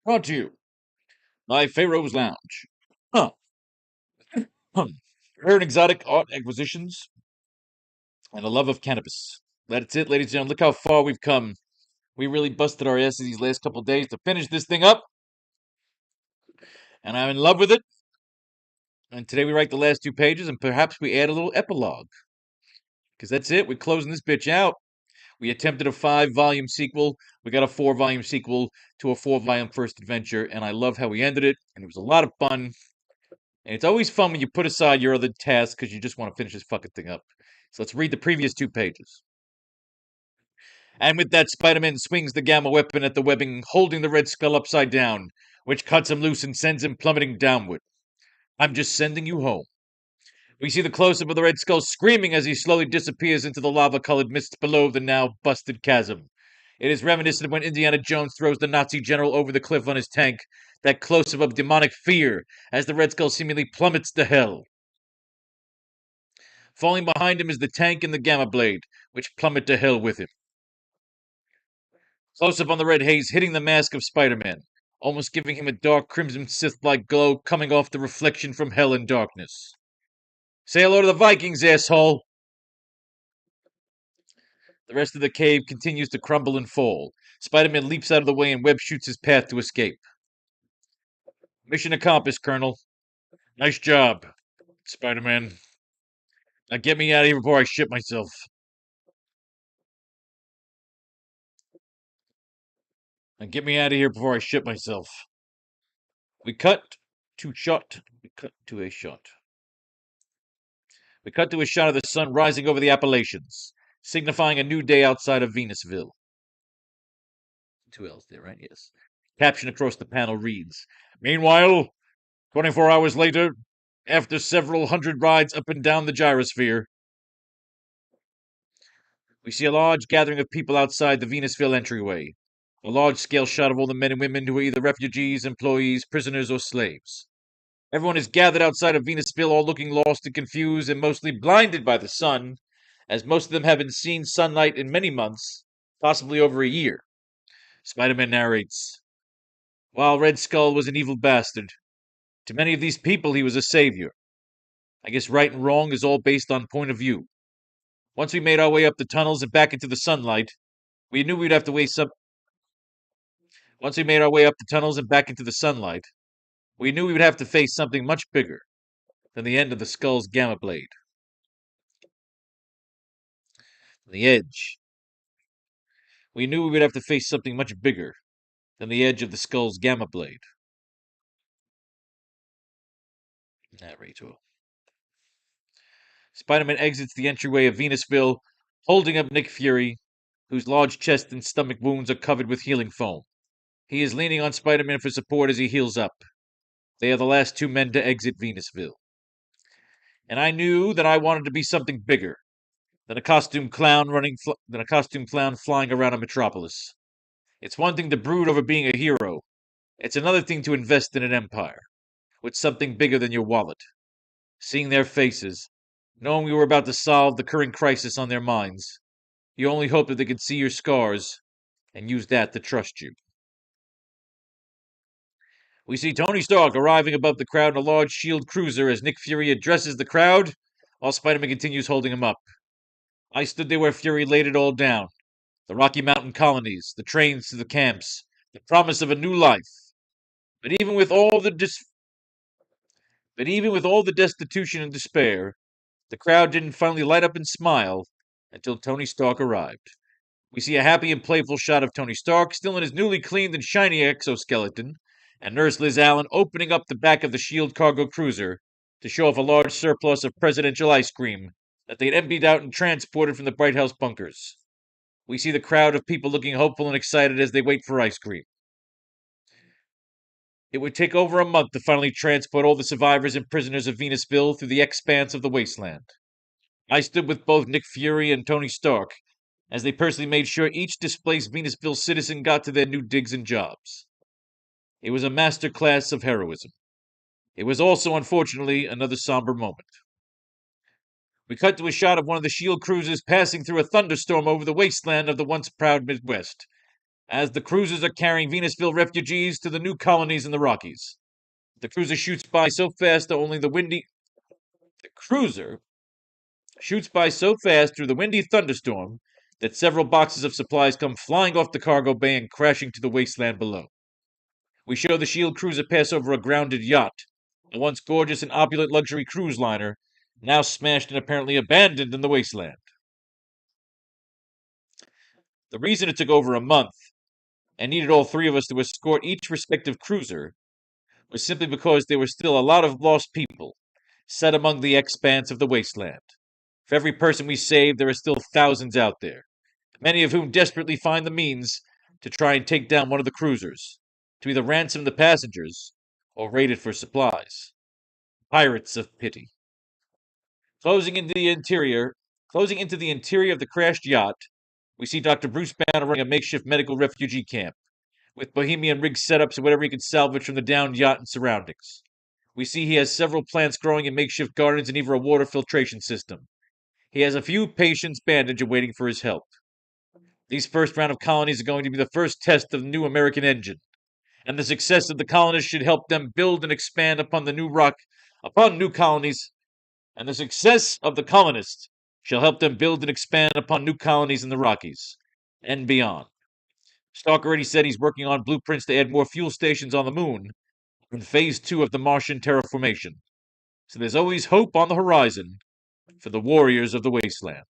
Brought to you by Faro's Lounge. Huh. Rare and exotic art acquisitions and a love of cannabis. That's it, ladies and gentlemen. Look how far we've come. We really busted our asses these last couple of days to finish this thing up, and I'm in love with it. And today we write the last 2 pages, and perhaps we add a little epilogue. Because that's it. We're closing this bitch out. We attempted a 5-volume sequel. We got a 4-volume sequel to a 4-volume first adventure, and I love how we ended it, and it was a lot of fun. And it's always fun when you put aside your other tasks because you just want to finish this fucking thing up. So let's read the previous 2 pages. And with that, Spider-Man swings the gamma weapon at the webbing, holding the Red Skull upside down, which cuts him loose and sends him plummeting downward. I'm just sending you home. We see the close-up of the Red Skull screaming as he slowly disappears into the lava-colored mists below the now busted chasm. It is reminiscent of when Indiana Jones throws the Nazi general over the cliff on his tank, that close-up of demonic fear as the Red Skull seemingly plummets to hell. Falling behind him is the tank and the gamma blade, which plummet to hell with him. Close-up on the red haze hitting the mask of Spider-Man, almost giving him a dark crimson Sith-like glow coming off the reflection from hell and darkness. Say hello to the Vikings, asshole! The rest of the cave continues to crumble and fall. Spider-Man leaps out of the way and Webb shoots his path to escape. Mission accomplished, Colonel. Nice job, Spider-Man. Now get me out of here before I shit myself. We cut to a shot. We cut to a shot of the sun rising over the Appalachians, signifying a new day outside of Venusville. 2 L's there, right? Yes. Caption across the panel reads, Meanwhile, 24 hours later, after several hundred rides up and down the gyrosphere, we see a large gathering of people outside the Venusville entryway. A large-scale shot of all the men and women who are either refugees, employees, prisoners, or slaves. Everyone is gathered outside of Venusville, all looking lost and confused and mostly blinded by the sun, as most of them haven't seen sunlight in many months, possibly over a year. Spider-Man narrates, While Red Skull was an evil bastard, to many of these people he was a savior. I guess right and wrong is all based on point of view. Once we made our way up the tunnels and back into the sunlight, we knew we'd have to face up. Once we made our way up the tunnels and back into the sunlight, we knew we would have to face something much bigger than the end of the skull's gamma blade. The edge. We knew we would have to face something much bigger than the edge of the skull's gamma blade. Narrator. Spider-Man exits the entryway of Venusville, holding up Nick Fury, whose large chest and stomach wounds are covered with healing foam. He is leaning on Spider-Man for support as he heals up. They are the last 2 men to exit Venusville. And I knew that I wanted to be something bigger than a costume clown flying around a metropolis. It's one thing to brood over being a hero. It's another thing to invest in an empire, with something bigger than your wallet. Seeing their faces, knowing we were about to solve the current crisis on their minds, you only hope that they could see your scars and use that to trust you. We see Tony Stark arriving above the crowd in a large shield cruiser as Nick Fury addresses the crowd, while Spider-Man continues holding him up. I stood there where Fury laid it all down. The Rocky Mountain colonies, the trains to the camps, the promise of a new life. But even with all the destitution and despair, the crowd didn't finally light up and smile until Tony Stark arrived. We see a happy and playful shot of Tony Stark, still in his newly cleaned and shiny exoskeleton, and Nurse Liz Allen opening up the back of the S.H.I.E.L.D. cargo cruiser to show off a large surplus of presidential ice cream that they'd emptied out and transported from the Bright House bunkers. We see the crowd of people looking hopeful and excited as they wait for ice cream. It would take over a month to finally transport all the survivors and prisoners of Venusville through the expanse of the wasteland. I stood with both Nick Fury and Tony Stark as they personally made sure each displaced Venusville citizen got to their new digs and jobs. It was a master class of heroism. It was also, unfortunately, another somber moment. We cut to a shot of one of the S.H.I.E.L.D. cruisers passing through a thunderstorm over the wasteland of the once proud Midwest. as the cruisers are carrying Venusville refugees to the new colonies in the Rockies. The cruiser shoots by so fast the cruiser shoots by so fast through the windy thunderstorm that several boxes of supplies come flying off the cargo bay and crashing to the wasteland below. We show the Shield cruiser pass over a grounded yacht, a once gorgeous and opulent luxury cruise liner, now smashed and apparently abandoned in the wasteland. The reason it took over a month and needed all three of us to escort each respective cruiser was simply because there were still a lot of lost people set among the expanse of the wasteland. For every person we save, there are still thousands out there, many of whom desperately find the means to try and take down one of the cruisers, to either ransom the passengers or raid it for supplies. Pirates of pity. Closing into the interior of the crashed yacht, we see Dr. Bruce Banner running a makeshift medical refugee camp, with bohemian rig setups and whatever he can salvage from the downed yacht and surroundings. We see he has several plants growing in makeshift gardens and even a water filtration system. He has a few patients bandaged and waiting for his help. These first round of colonies are going to be the first test of the new American engine, and the success of the colonists should help them build and expand upon new colonies, and the success of the colonists shall help them build and expand upon new colonies in the Rockies and beyond. Stark already said he's working on blueprints to add more fuel stations on the moon in phase 2 of the Martian terraformation. So there's always hope on the horizon for the warriors of the wasteland.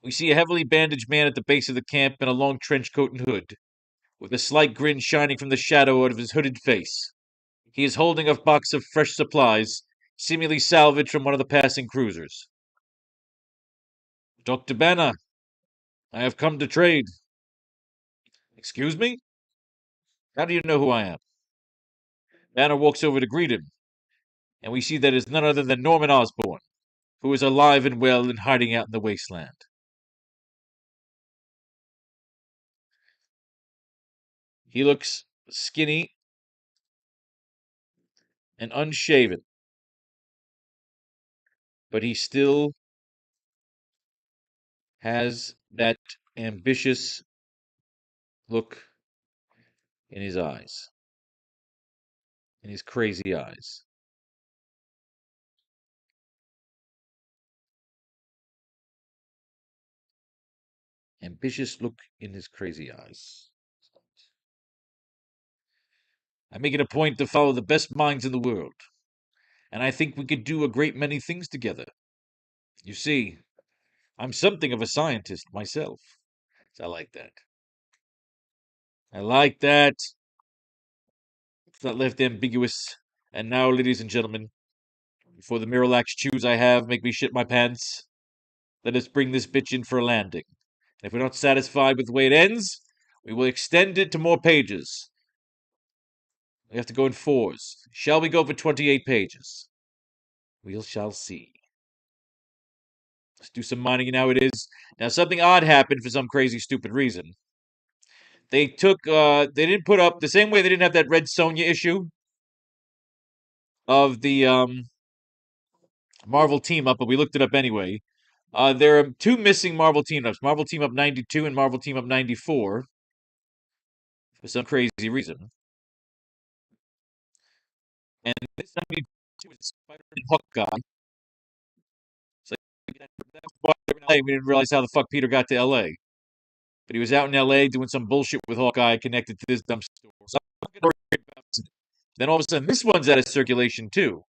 We see a heavily bandaged man at the base of the camp in a long trench coat and hood, with a slight grin shining from the shadow out of his hooded face. He is holding a box of fresh supplies, seemingly salvaged from one of the passing cruisers. Dr. Banner, I have come to trade. Excuse me? How do you know who I am? Banner walks over to greet him, and we see that it is none other than Norman Osborn, who is alive and well and hiding out in the wasteland. He looks skinny and unshaven, but he still has that ambitious look in his eyes, in his crazy eyes. Ambitious look in his crazy eyes. I make it a point to follow the best minds in the world, and I think we could do a great many things together. You see, I'm something of a scientist myself. I like that. I like that. It's not left ambiguous. And now, ladies and gentlemen, before the Miralax chews I have make me shit my pants, let us bring this bitch in for a landing. And if we're not satisfied with the way it ends, we will extend it to more pages. We have to go in 4s. Shall we go for 28 pages? We shall see. Let's do some mining, and how it is. Now, something odd happened for some crazy, stupid reason. They didn't put up, the same way they didn't have that Red Sonja issue of the Marvel team up, but we looked it up anyway. There are 2 missing Marvel team ups, Marvel Team Up 92 and Marvel Team Up 94, for some crazy reason. And this 92 is Spider-Man Hawkeye. It's like, we didn't realize how the fuck Peter got to LA. But he was out in LA doing some bullshit with Hawkeye connected to this dumb store. So then all of a sudden, this one's out of circulation too.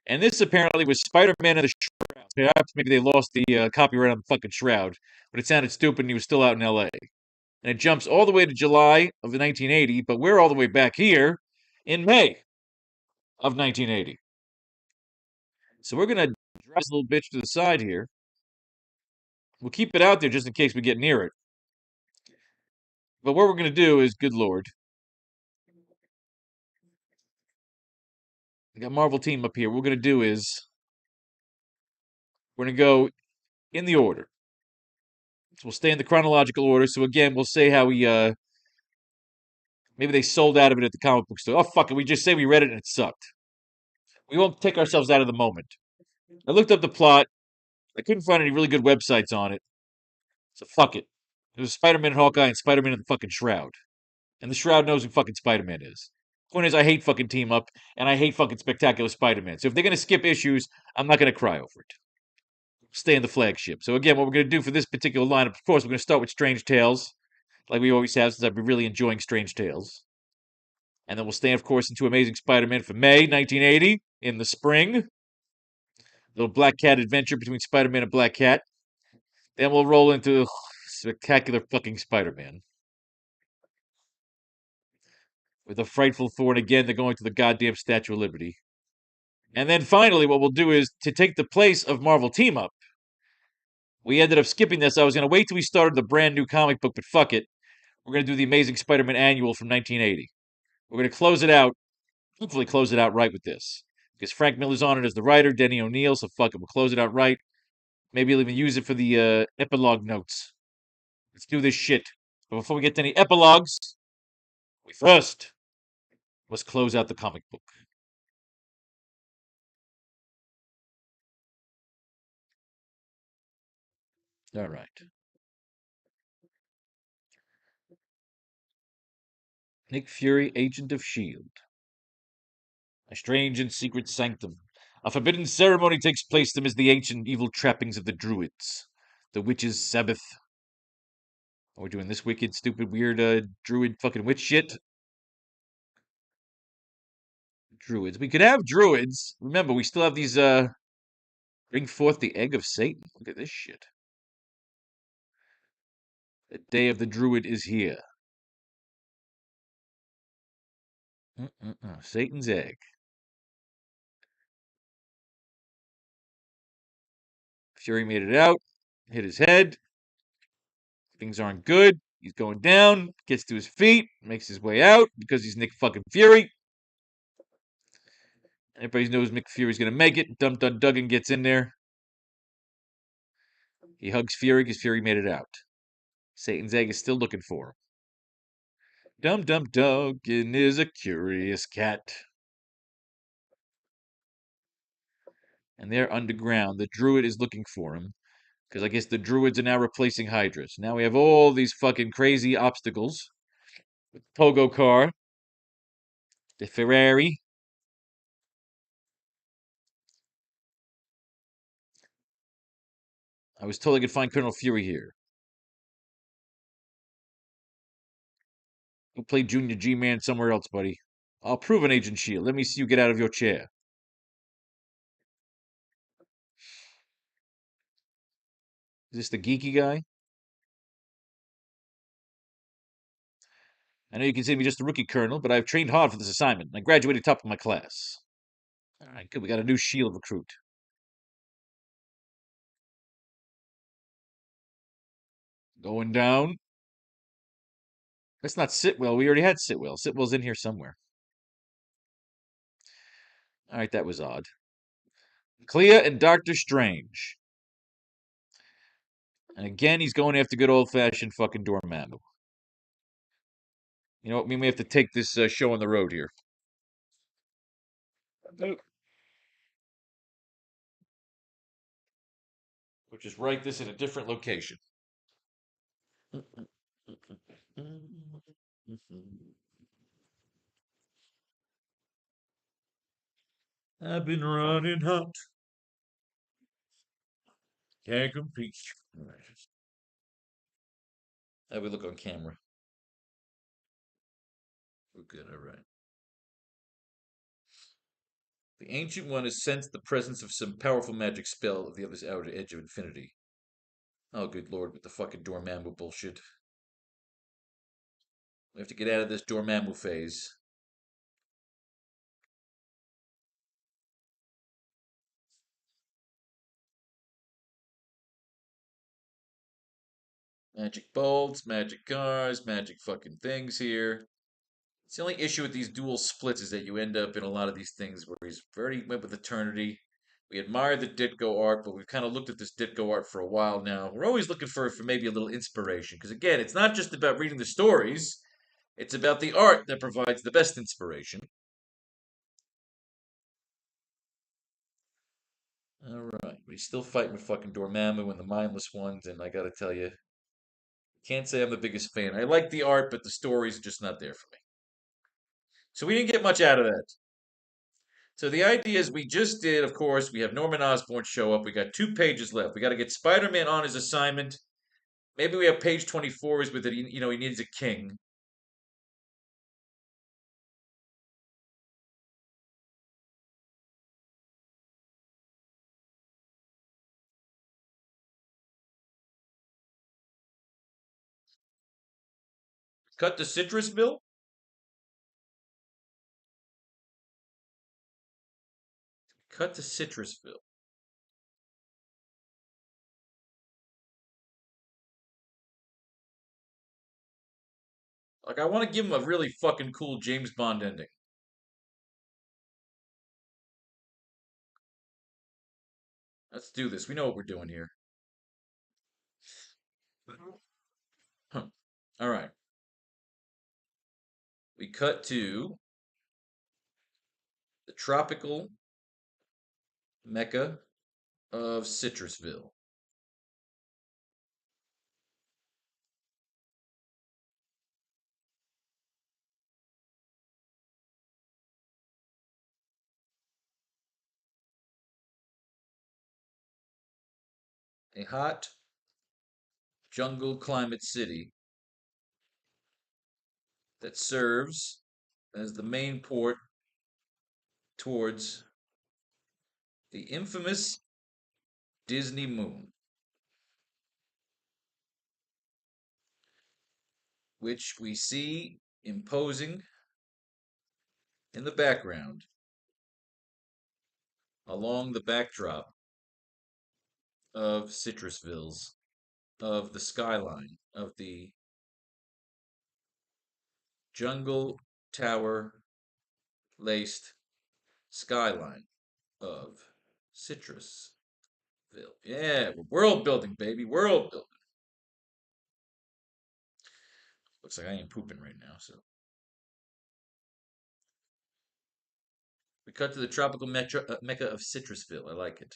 And this apparently was Spider-Man and the Shroud. Perhaps maybe they lost the copyright on the fucking Shroud, but it sounded stupid and he was still out in LA. And it jumps all the way to July of 1980, but we're all the way back here in May of 1980. So we're going to drop this little bitch to the side here. We'll keep it out there just in case we get near it. But what we're going to do is, good lord, we got Marvel Team up here. What we're going to do is, we're going to go in the order. So we'll stay in the chronological order. So again, we'll say how we, maybe they sold out of it at the comic book store. Oh, fuck it. We just say we read it and it sucked. We won't take ourselves out of the moment. I looked up the plot. I couldn't find any really good websites on it. So fuck it. There's Spider-Man and Hawkeye and Spider-Man in the fucking Shroud. And the Shroud knows who fucking Spider-Man is. Point is, I hate fucking Team Up, and I hate fucking Spectacular Spider-Man. So if they're gonna skip issues, I'm not gonna cry over it. Stay in the flagship. So again, what we're gonna do for this particular lineup, of course, we're gonna start with Strange Tales, like we always have, since I've been really enjoying Strange Tales. And then we'll stay, of course, into Amazing Spider-Man for May 1980 in the spring. Little Black Cat adventure between Spider-Man and Black Cat. Then we'll roll into Spectacular fucking Spider-Man. With a frightful thorn again, they're going to the goddamn Statue of Liberty. And then finally, what we'll do is to take the place of Marvel Team Up. We ended up skipping this. I was going to wait till we started the brand new comic book, but fuck it. We're going to do the Amazing Spider Man Annual from 1980. We're going to close it out, hopefully, close it out right with this. Because Frank Miller's on it as the writer, Denny O'Neil, so fuck it, we'll close it out right. Maybe he'll even use it for the epilogue notes. Let's do this shit. But before we get to any epilogues, we first must close out the comic book. All right. Nick Fury, Agent of S.H.I.E.L.D. A strange and secret sanctum. A forbidden ceremony takes place amidst the ancient evil trappings of the Druids. The witches' Sabbath. Are we doing this wicked, stupid, weird, druid fucking witch shit? Druids. We could have druids. Remember, we still have these, bring forth the egg of Satan. Look at this shit. The day of the druid is here. Satan's egg. Fury made it out. Hit his head. Things aren't good. He's going down. Gets to his feet. Makes his way out because he's Nick fucking Fury. Everybody knows Nick Fury's gonna make it. Dum Dum Duggan gets in there. He hugs Fury because Fury made it out. Satan's egg is still looking for him. Dum Dum Duggan is a curious cat. And they're underground. The druid is looking for him. Because I guess the druids are now replacing Hydras. Now we have all these fucking crazy obstacles. With the Pogo car. The Ferrari. I was told I could find Colonel Fury here. Go play Junior G-Man somewhere else, buddy. I'll prove an Agent Shield. Let me see you get out of your chair. Is this the geeky guy? I know you consider me just a rookie, Colonel, but I've trained hard for this assignment, and I graduated top of my class. All right, good. We got a new Shield recruit. Going down. That's not Sitwell. We already had Sitwell. Sitwell's in here somewhere. All right, that was odd. Clea and Doctor Strange. And again, he's going after good old-fashioned fucking Dormammu. You know what? We may have to take this show on the road here. We'll just write this in a different location. I've been running hot. Can't compete. All right. How we look on camera? We're good, all right. The Ancient One has sensed the presence of some powerful magic spell of the other's outer edge of infinity. Oh, good lord, with the fucking Dormammu bullshit. We have to get out of this Dormammu phase. Magic bolts, magic cars, magic fucking things here. It's the only issue with these dual splits is that you end up in a lot of these things where he's already went with Eternity. We admire the Ditko art, but we've kind of looked at this Ditko art for a while now. We're always looking for maybe a little inspiration. Because again, it's not just about reading the stories, it's about the art that provides the best inspiration. Alright, but he's still fighting with fucking Dormammu and the mindless ones, and I gotta tell you, Can't say I'm the biggest fan. I like the art, but the story's just not there for me. So we didn't get much out of that. So the idea is we just did, of course, we have Norman Osborn show up. We got 2 pages left. We got to get Spider-Man on his assignment. Maybe we have page 24 is with it. He needs a king. Cut to Citrusville. Cut to Citrusville. Like, I want to give him a really fucking cool James Bond ending. Let's do this. We know what we're doing here. Huh. All right. We cut to the tropical mecca of Citrusville. A hot jungle climate city that serves as the main port towards the infamous Disney moon, which we see imposing in the background along the backdrop of Citrusville's, of the skyline, of the jungle tower laced skyline of Citrusville. Yeah, world building, baby, world building. Looks like I ain't pooping right now, so. We cut to the tropical mecca of Citrusville. I like it.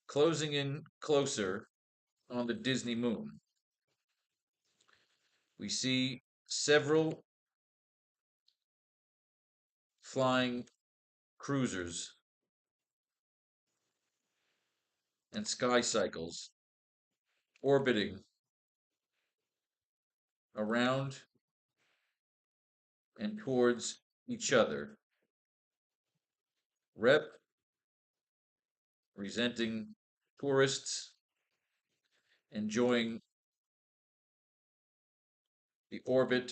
Closing in closer on the Disney moon, we see several flying cruisers and sky cycles orbiting around and towards each other, representing tourists enjoying the orbit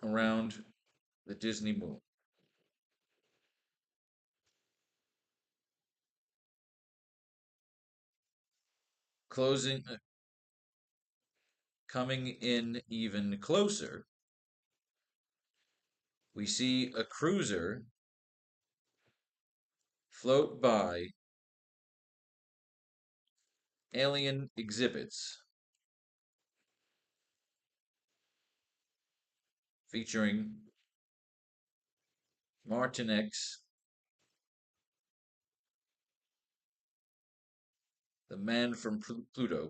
around the Disney moon. Closing, coming in even closer, we see a cruiser float by alien exhibits featuring Martin X, the man from Pluto,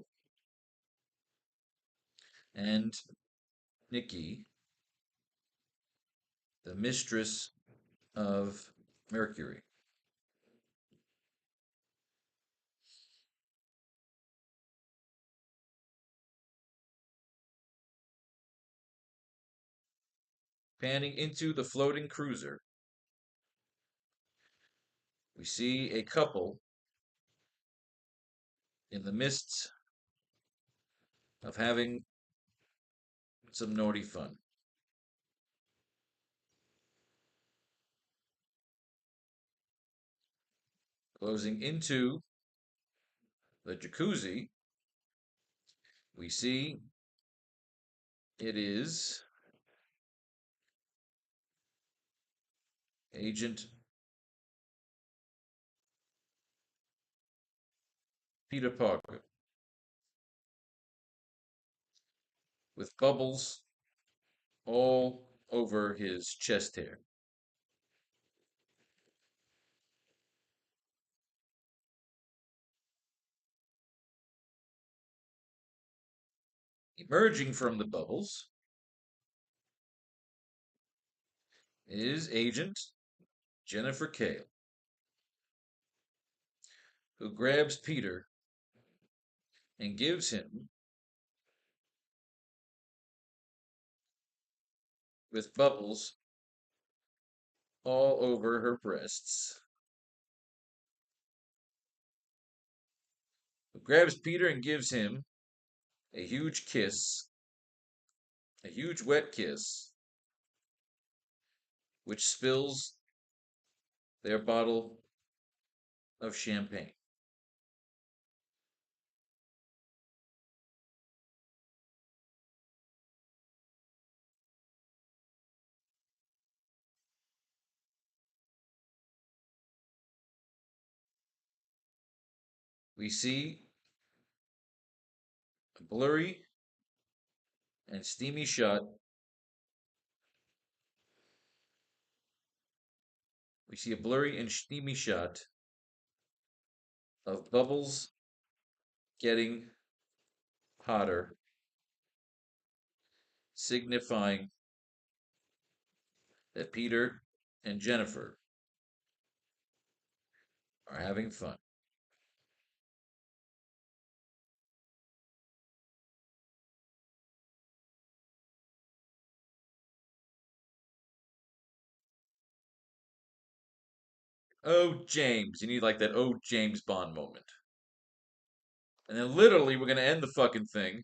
and Nikki, the mistress of Mercury. Panning into the floating cruiser, we see a couple in the midst of having some naughty fun. Closing into the jacuzzi, we see it is Agent Peter Parker with bubbles all over his chest hair. Emerging from the bubbles is Agent Jennifer Kale, who grabs Peter and gives him, with bubbles all over her breasts, who grabs Peter and gives him a huge kiss, a huge wet kiss, which spills their bottle of champagne. We see a blurry and steamy shot. We see a blurry and steamy shot of bubbles getting hotter, signifying that Peter and Jennifer are having fun. Oh, James. You need like that oh, James Bond moment. And then literally, we're going to end the fucking thing.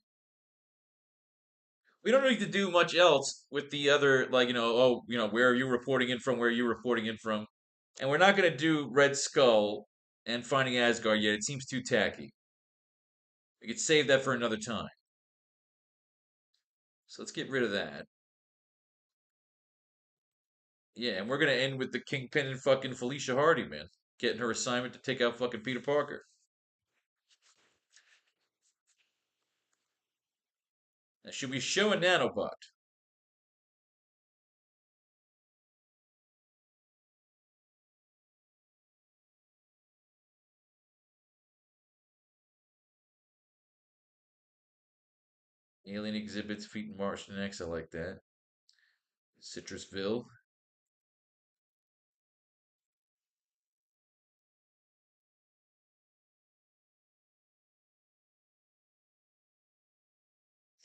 We don't need to do much else with the other, like, where are you reporting in from? Where are you reporting in from? And we're not going to do Red Skull and Finding Asgard yet. It seems too tacky. We could save that for another time. So let's get rid of that. Yeah, and we're going to end with the Kingpin and fucking Felicia Hardy, man. Getting her assignment to take out fucking Peter Parker. Now, should we show a nanobot? Alien exhibits feet in Martian X. I like that. Citrusville.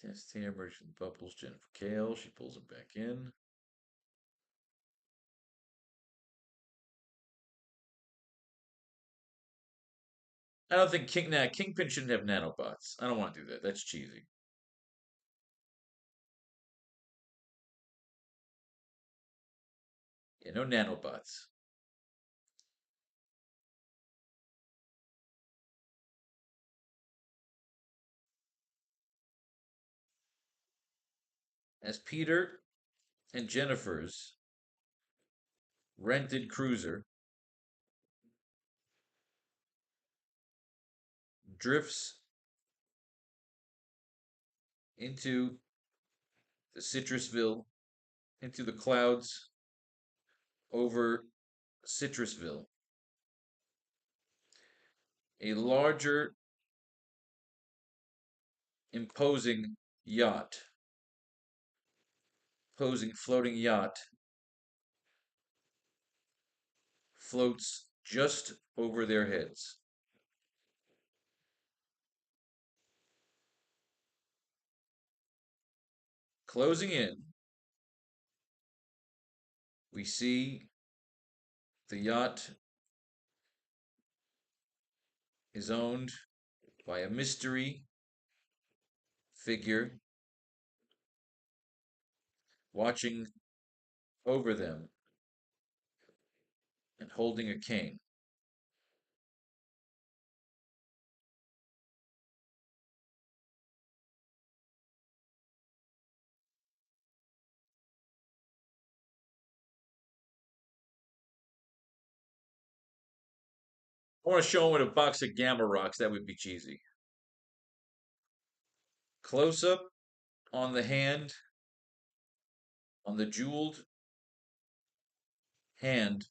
Test hammer, bubbles, Jennifer Kale. She pulls him back in. I don't think Kingpin shouldn't have nanobots. I don't want to do that. That's cheesy. Yeah, no nanobots. As Peter and Jennifer's rented cruiser drifts into the Citrusville, into the clouds over Citrusville, a larger, imposing yacht, imposing floating yacht, floats just over their heads. Closing in, we see the yacht is owned by a mystery figure watching over them and holding a cane. I want to show him with a box of Gamma Rocks. That would be cheesy. Close up on the hand, on the jeweled hand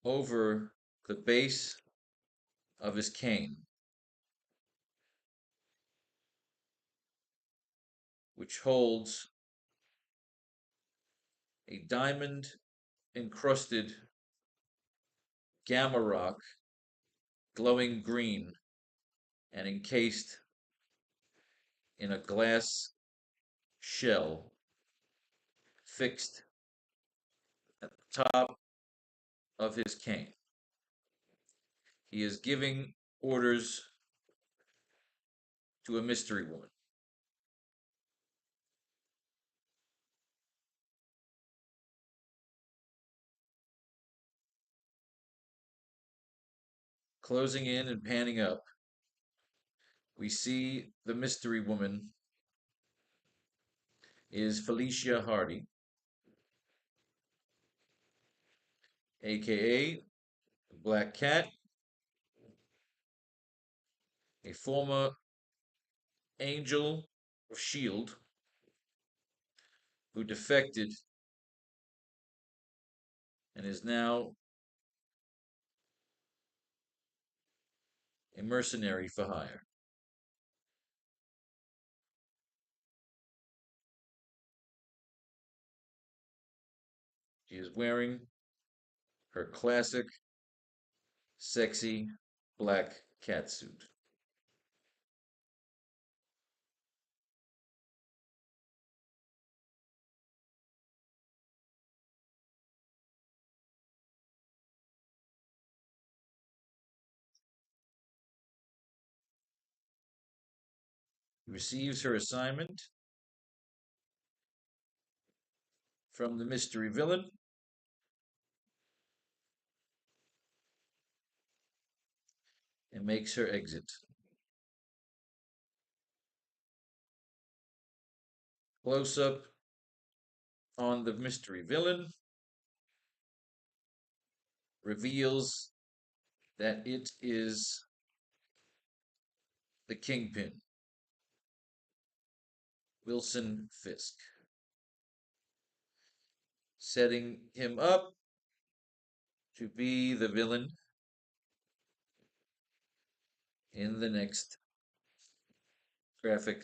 over the base of his cane. which holds a diamond encrusted gamma rock, glowing green and encased in a glass shell fixed at the top of his cane. He is giving orders to a mystery woman. Closing in and panning up, we see the mystery woman is Felicia Hardy, aka Black Cat, a former angel of S.H.I.E.L.D. who defected and is now a mercenary for hire. She is wearing her classic, sexy black catsuit. Receives her assignment from the mystery villain and makes her exit. Close up on the mystery villain reveals that it is the Kingpin, Wilson Fisk, setting him up to be the villain in the next graphic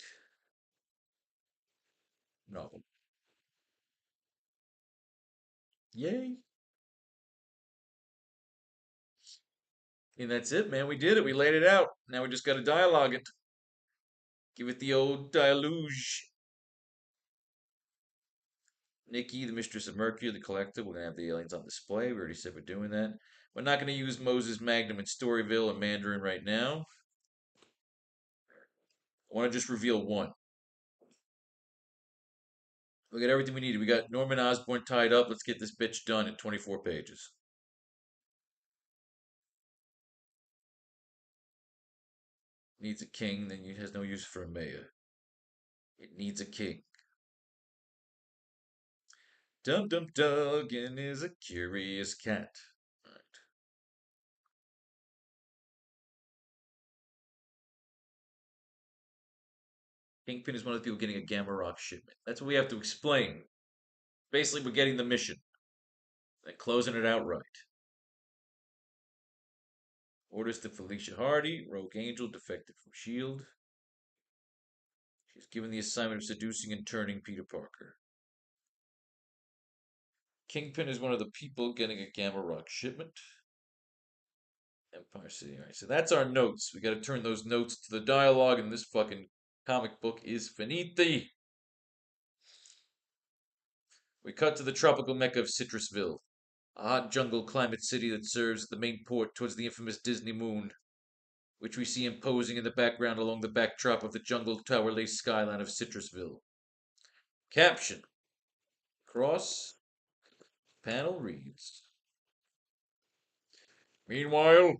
novel. Yay! And that's it, man. We did it. We laid it out. Now we just got to dialogue it. Give it the old deluge. Nikki, the Mistress of Mercury, the Collector. We're going to have the aliens on display. We already said we're doing that. We're not going to use Moses Magnum in Storyville or Mandarin right now. I want to just reveal one. We got everything we need. We got Norman Osborn tied up. Let's get this bitch done in 24 pages. Needs a king, then it has no use for a mayor. It needs a king. Dum Dum Duggan is a curious cat. All right. Kingpin is one of the people getting a Gamma Rock shipment. That's what we have to explain. Basically, we're getting the mission and closing it out right. Orders to Felicia Hardy, Rogue Angel, defected from S.H.I.E.L.D. She's given the assignment of seducing and turning Peter Parker. Kingpin is one of the people getting a Gamma Rock shipment. Empire City. All right, so that's our notes. We got to turn those notes to the dialogue, and this fucking comic book is finiti. We cut to the tropical mecca of Citrusville, a hot jungle climate city that serves as the main port towards the infamous Disney moon, which we see imposing in the background along the backdrop of the jungle tower lace skyline of Citrusville. Caption. Cross panel reads. Meanwhile,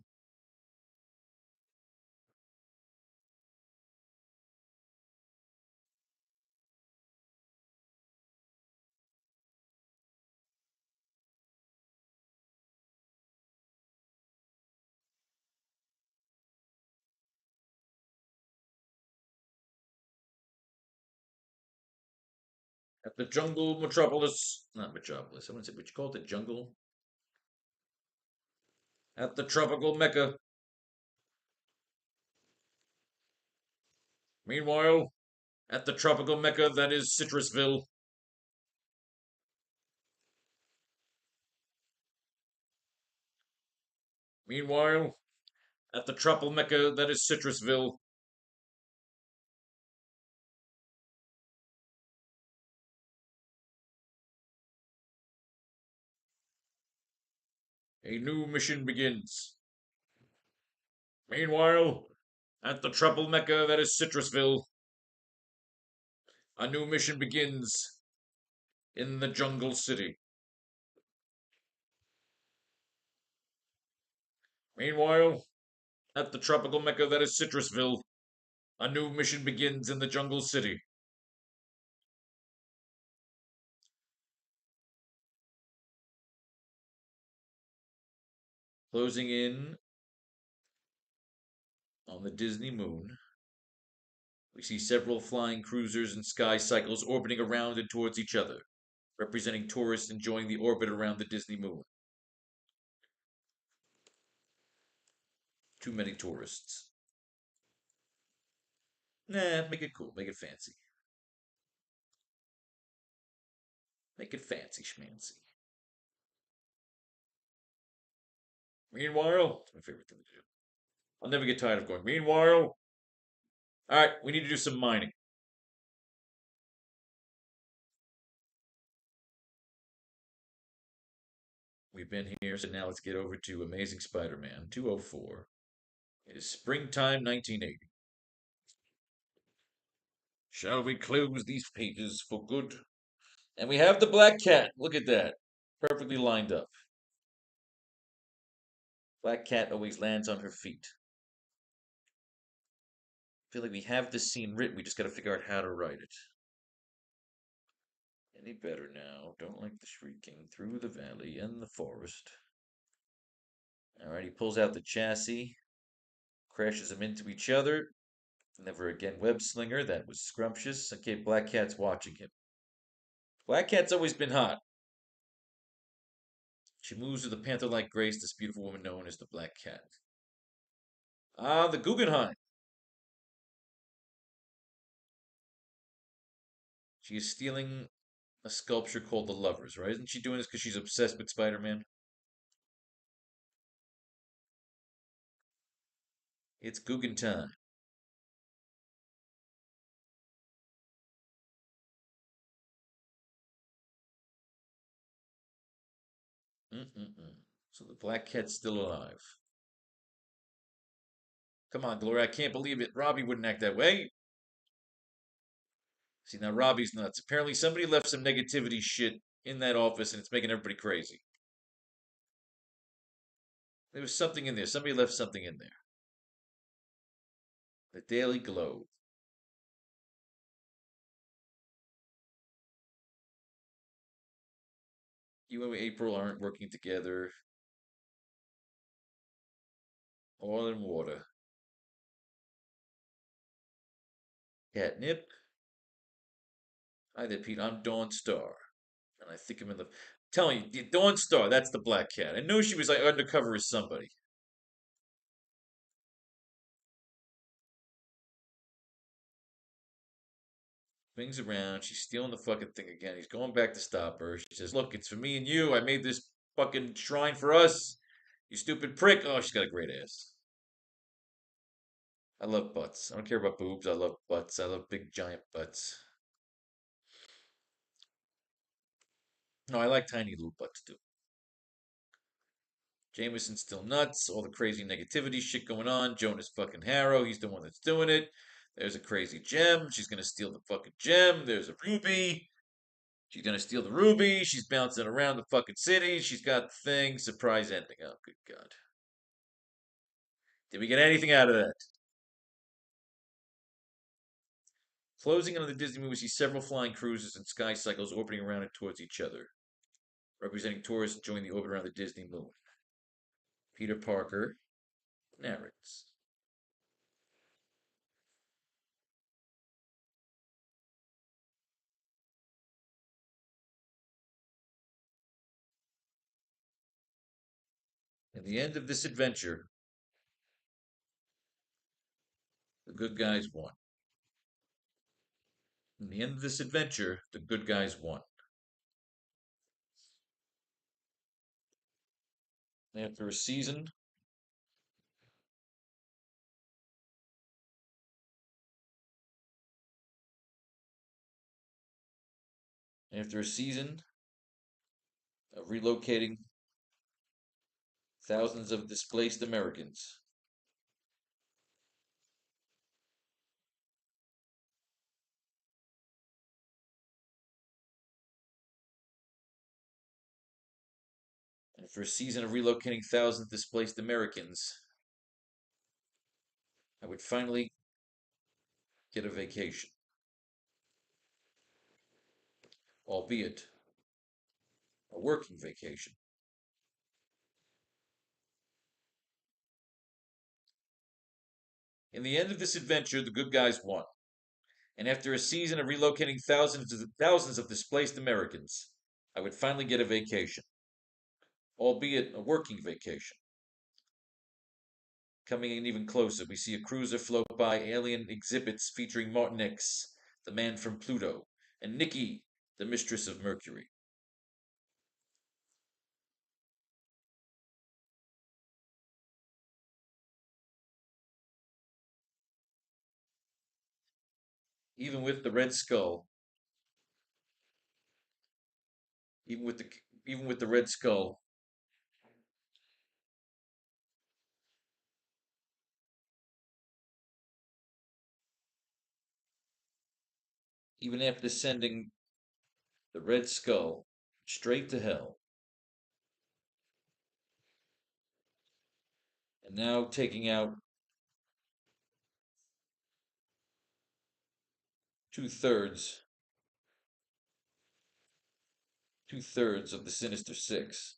at the jungle metropolis, not metropolis, I wouldn't say, but you call it the jungle. At the tropical mecca. Meanwhile, At the tropical mecca that is Citrusville. Meanwhile, at the tropical mecca that is Citrusville, a new mission begins. Meanwhile, at the tropical mecca that is Citrusville, a new mission begins in the jungle city. Meanwhile, at the tropical mecca that is Citrusville, a new mission begins in the jungle city. Closing in on the Disney moon, we see several flying cruisers and sky cycles orbiting around and towards each other, representing tourists enjoying the orbit around the Disney moon. Too many tourists. Nah, make it cool, make it fancy. Make it fancy schmancy. Meanwhile, it's my favorite thing to do. I'll never get tired of going, meanwhile. Alright, we need to do some mining. We've been here, so now let's get over to Amazing Spider-Man 204. It is springtime 1980. Shall we close these pages for good? And we have the black cat. Look at that. Perfectly lined up. Black cat always lands on her feet. I feel like we have this scene written. We just got to figure out how to write it. Any better now? Don't like the shrieking through the valley and the forest. Alright, he pulls out the chassis, crashes them into each other. Never again web slinger. That was scrumptious. Okay, Black Cat's watching him. Black Cat's always been hot. She moves with a panther-like grace, this beautiful woman known as the Black Cat. Ah, the Guggenheim. She is stealing a sculpture called the Lovers, right? Isn't she doing this because she's obsessed with Spider-Man? It's Guggenheim. Mm-mm-mm. So the Black Cat's still alive. Come on, Gloria, I can't believe it. Robbie wouldn't act that way. See, now Robbie's nuts. Apparently somebody left some negativity shit in that office and it's making everybody crazy. There was something in there. Somebody left something in there. The Daily Globe. You and April aren't working together. Oil and water. Catnip. Hi there, Pete. I'm Dawn Star. And I think I'm in the. Telling you, Dawn Star, that's the Black Cat. I knew she was like undercover as somebody. Swings around. She's stealing the fucking thing again. He's going back to stop her. She says, look, it's for me and you. I made this fucking shrine for us. You stupid prick. Oh, she's got a great ass. I love butts. I don't care about boobs. I love butts. I love big giant butts. No, I like tiny little butts too. Jameson's still nuts. All the crazy negativity shit going on. Jonas fucking Harrow. He's the one that's doing it. There's a crazy gem. She's gonna steal the fucking gem. There's a ruby. She's gonna steal the ruby. She's bouncing around the fucking city. She's got the thing. Surprise ending. Oh, good God. Did we get anything out of that? Closing on the Disney movie, we see several flying cruises and sky cycles orbiting around and towards each other, representing tourists enjoying the orbit around the Disney moon. Peter Parker narrates. In the end of this adventure, the good guys won. In the end of this adventure, the good guys won. After a season, after a season of relocating thousands of displaced Americans, after a season of relocating thousands of displaced Americans, I would finally get a vacation, albeit a working vacation. In the end of this adventure, the good guys won, and after a season of relocating thousands of displaced Americans, I would finally get a vacation, albeit a working vacation. Coming in even closer, we see a cruiser float by alien exhibits featuring Martin X, the man from Pluto, and Nikki, the mistress of Mercury. Even with the Red Skull, even with the even with the Red Skull, even after sending the Red Skull straight to hell, and now taking out two thirds two-thirds of the Sinister Six,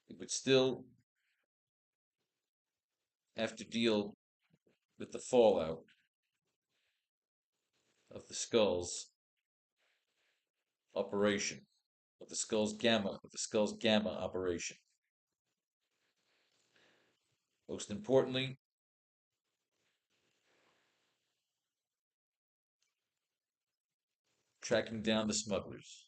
it would still have to deal with the fallout of the Skull's operation, of the Skull's Gamma operation. Most importantly, tracking down the smugglers.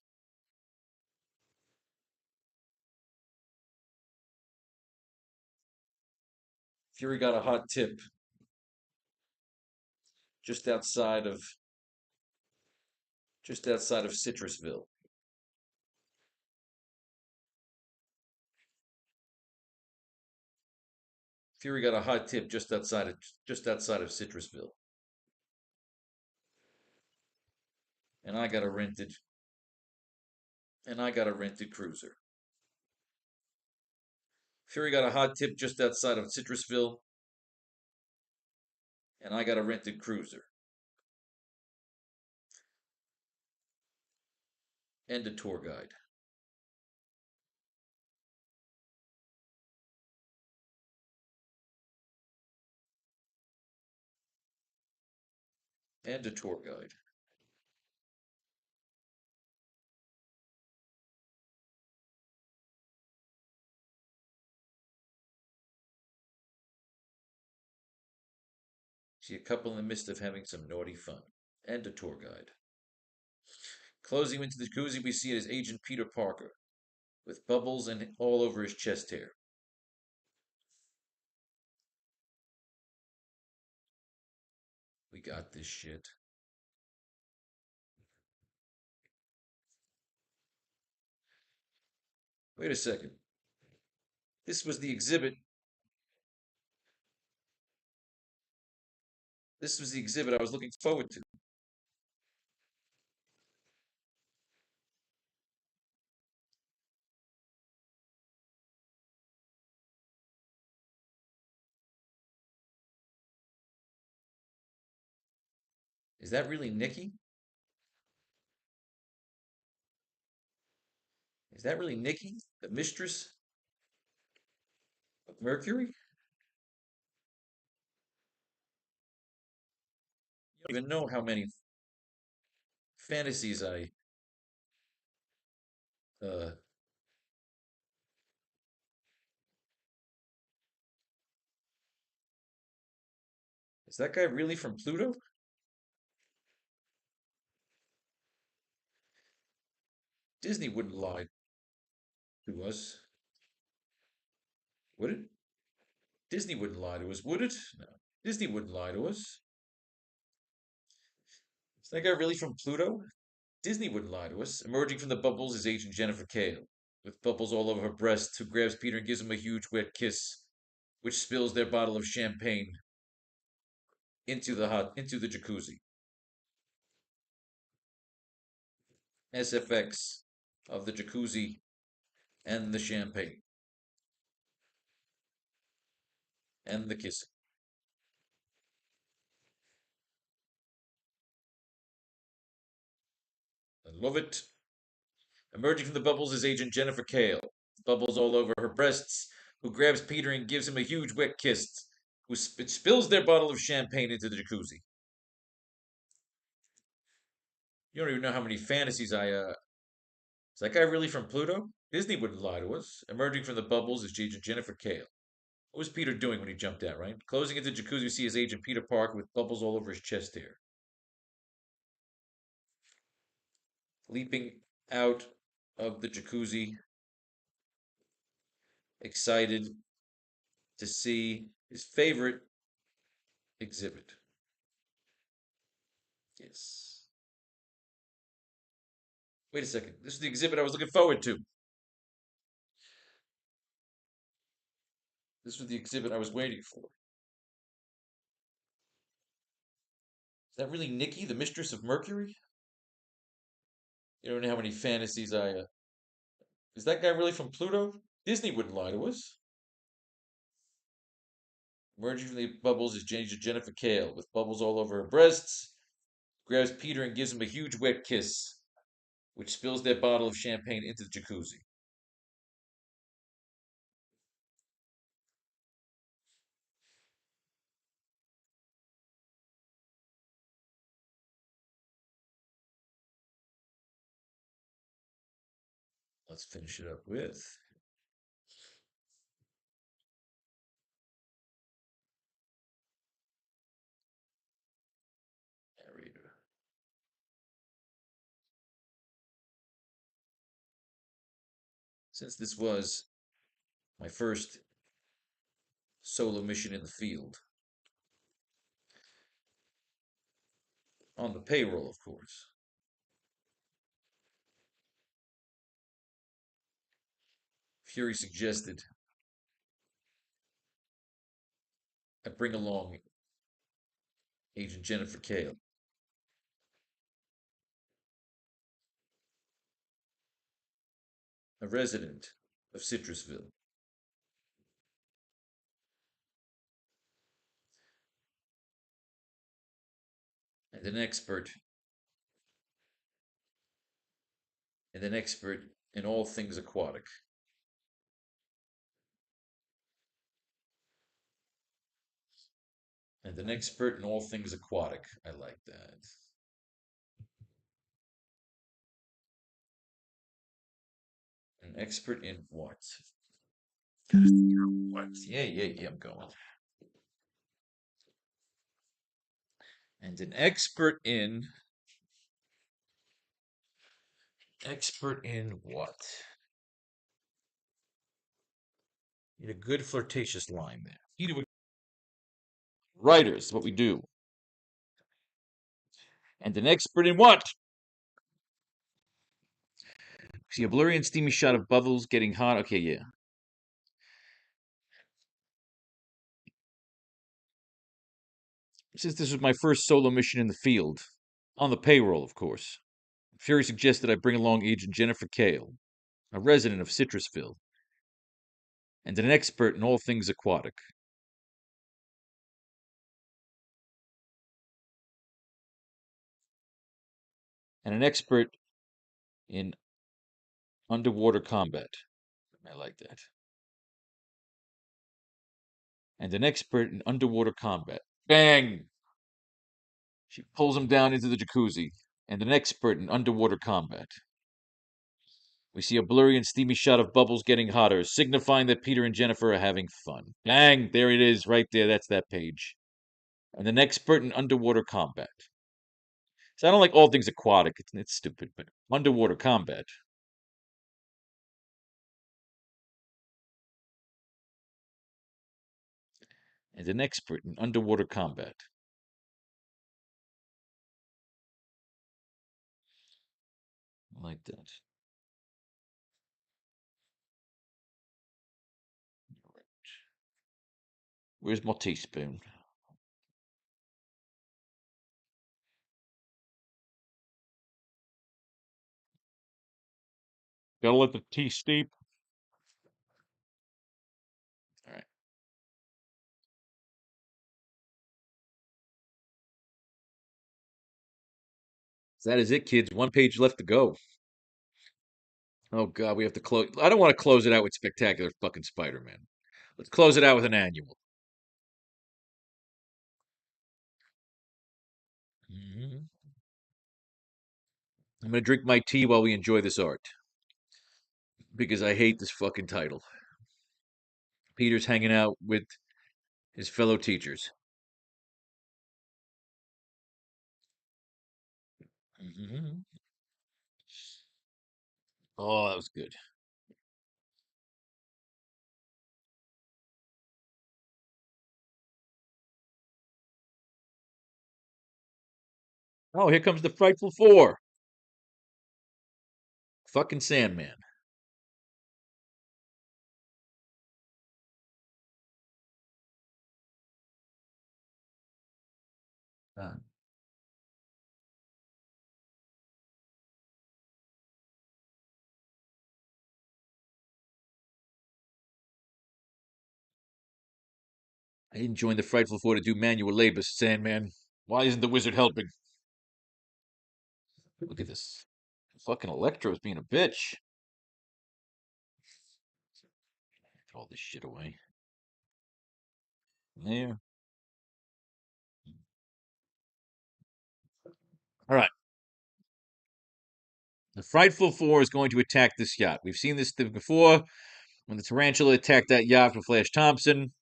Fury got a hot tip just outside of Citrusville. Fury got a hot tip just outside of Citrusville, and I got a rented cruiser. Fury got a hot tip just outside of Citrusville, and I got a rented cruiser and a tour guide. And a tour guide. See a couple in the midst of having some naughty fun. And a tour guide. Closing into the jacuzzi, we see it as Agent Peter Parker, with bubbles and all over his chest hair. We got this shit. Wait a second. This was the exhibit. This was the exhibit I was looking forward to. Is that really Nikki? Is that really Nikki, the mistress of Mercury? You don't even know how many fantasies I uh is that guy really from Pluto? Disney wouldn't lie to us, would it? Disney wouldn't lie to us, would it? No. Disney wouldn't lie to us. Is that guy really from Pluto? Disney wouldn't lie to us. Emerging from the bubbles is Agent Jennifer Kale, with bubbles all over her breasts, who grabs Peter and gives him a huge wet kiss, which spills their bottle of champagne into the jacuzzi. SFX of the jacuzzi and the champagne and the kissing. I love it. Emerging from the bubbles is Agent Jennifer Kale, bubbles all over her breasts, who grabs Peter and gives him a huge wet kiss, who spills their bottle of champagne into the jacuzzi. You don't even know how many fantasies Is that guy really from Pluto? Disney wouldn't lie to us. Emerging from the bubbles is Agent Jennifer Kale. What was Peter doing when he jumped out, right? Closing into the jacuzzi, we see his Agent Peter Parker with bubbles all over his chest hair. Leaping out of the jacuzzi, excited to see his favorite exhibit. Yes. Wait a second. This is the exhibit I was looking forward to. This was the exhibit I was waiting for. Is that really Nikki, the mistress of Mercury? You don't know how many fantasies Is that guy really from Pluto? Disney wouldn't lie to us. Emerging from the bubbles is Jennifer Kale, with bubbles all over her breasts, grabs Peter and gives him a huge wet kiss, which spills their bottle of champagne into the jacuzzi. Let's finish it up with narrator. Since this was my first solo mission in the field, on the payroll, of course, Fury suggested I bring along Agent Jennifer Kale, a resident of Citrusville, and an expert in all things aquatic. And an expert in all things aquatic. I like that. An expert in what? What? Yeah, I'm going. And an expert in what? Need a good flirtatious line there. Writers, what we do. And an expert in what? See a blurry and steamy shot of bubbles getting hot. Okay, yeah. Since this was my first solo mission in the field, on the payroll, of course, Fury suggested I bring along Agent Jennifer Kale, a resident of Citrusville, and an expert in all things aquatic. And an expert in underwater combat. I like that. And an expert in underwater combat. Bang! She pulls him down into the jacuzzi. And an expert in underwater combat. We see a blurry and steamy shot of bubbles getting hotter, signifying that Peter and Jennifer are having fun. Bang! There it is, right there. That's that page. And an expert in underwater combat. So I don't like all things aquatic. It's stupid, but underwater combat. and an expert in underwater combat. I like that. Where's my teaspoon? Gotta let the tea steep. All right. So that is it, kids. One page left to go. Oh God, we have to close. I don't want to close it out with Spectacular fucking Spider-Man. Let's close it out with an annual. Mhm. I'm gonna drink my tea while we enjoy this art because I hate this fucking title. Peter's hanging out with his fellow teachers. Mhm. Oh, that was good. Oh, here comes the Frightful Four. Fucking Sandman. Uh, I didn't join the Frightful Four to do manual labor, Sandman. Why isn't the wizard helping? Look at this. Fucking Electro's being a bitch. Put all this shit away. There. All right. The Frightful Four is going to attack this yacht. We've seen this before when the tarantula attacked that yacht with Flash Thompson.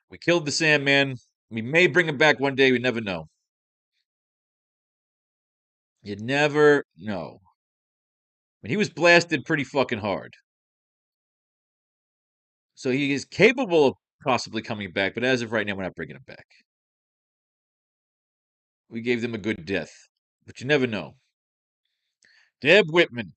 We killed the Sandman. We may bring him back one day. We never know. You never know. I mean, he was blasted pretty fucking hard. So he is capable of possibly coming back, but as of right now, we're not bringing him back. We gave them a good death, but you never know. Deb Whitman,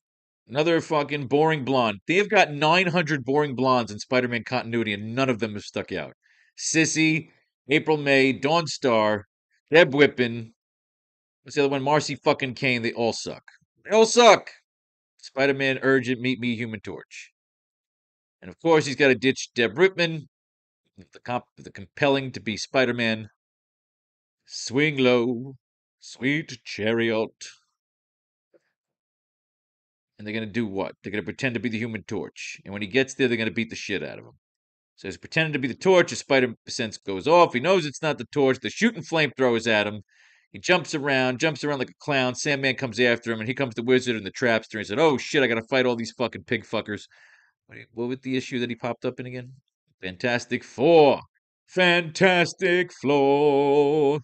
another fucking boring blonde. They've got 900 boring blondes in Spider Man continuity, and none of them have stuck out. Sissy, April May, Dawn Star, Deb Whitman. What's the other one? Marcy fucking Kane. They all suck. They all suck. Spider Man Urgent, Meet Me, Human Torch. And of course, he's got to ditch Deb Whitman, the compelling to be Spider Man. Swing low, sweet chariot. And they're going to do what? They're going to pretend to be the Human Torch. And when he gets there, they're going to beat the shit out of him. So he's pretending to be the torch. His spider sense goes off. He knows it's not the torch. They're shooting flamethrowers at him. He jumps around like a clown. Sandman comes after him, and here comes the wizard and the trapster. And he said, "Oh shit, I got to fight all these fucking pig fuckers." What was the issue that he popped up in again? Fantastic Four. Fantastic Four.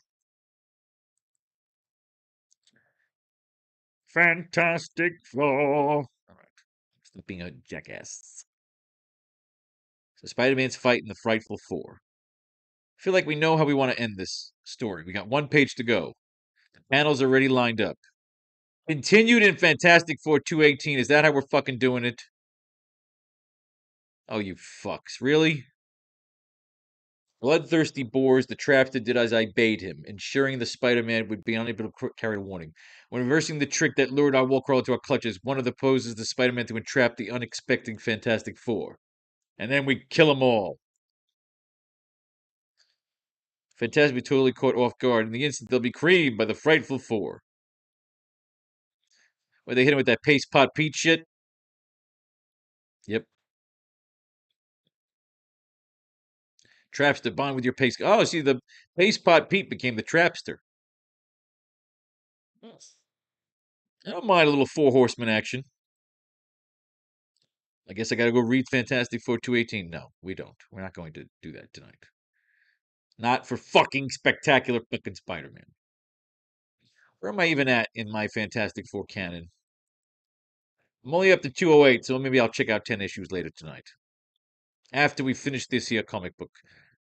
Fantastic Four. All right. Stop being a jackass. So Spider Man's fighting the Frightful Four. I feel like we know how we want to end this story. We got one page to go. The panels already lined up. Continued in Fantastic Four 218. Is that how we're fucking doing it? Oh, you fucks. Really? Bloodthirsty boars, the trapster did as I bade him, ensuring the Spider-Man would be unable to carry a warning. When reversing the trick that lured our Wolfcrawler to our clutches, one of the poses the Spider-Man to entrap the unexpected Fantastic Four. And then we kill them all. Fantastic be totally caught off guard. In the instant, they'll be creamed by the Frightful Four. Where they hit him with that paste pot Pete shit. Yep. Trapster, bond with your paste. Oh, see, the paste pot Pete became the Trapster. I don't mind a little Four Horsemen action. I guess I gotta go read Fantastic Four 218. No, we don't. We're not going to do that tonight. Not for fucking spectacular fucking Spider Man. Where am I even at in my Fantastic Four canon? I'm only up to 208, so maybe I'll check out 10 issues later tonight. After we finish this here comic book.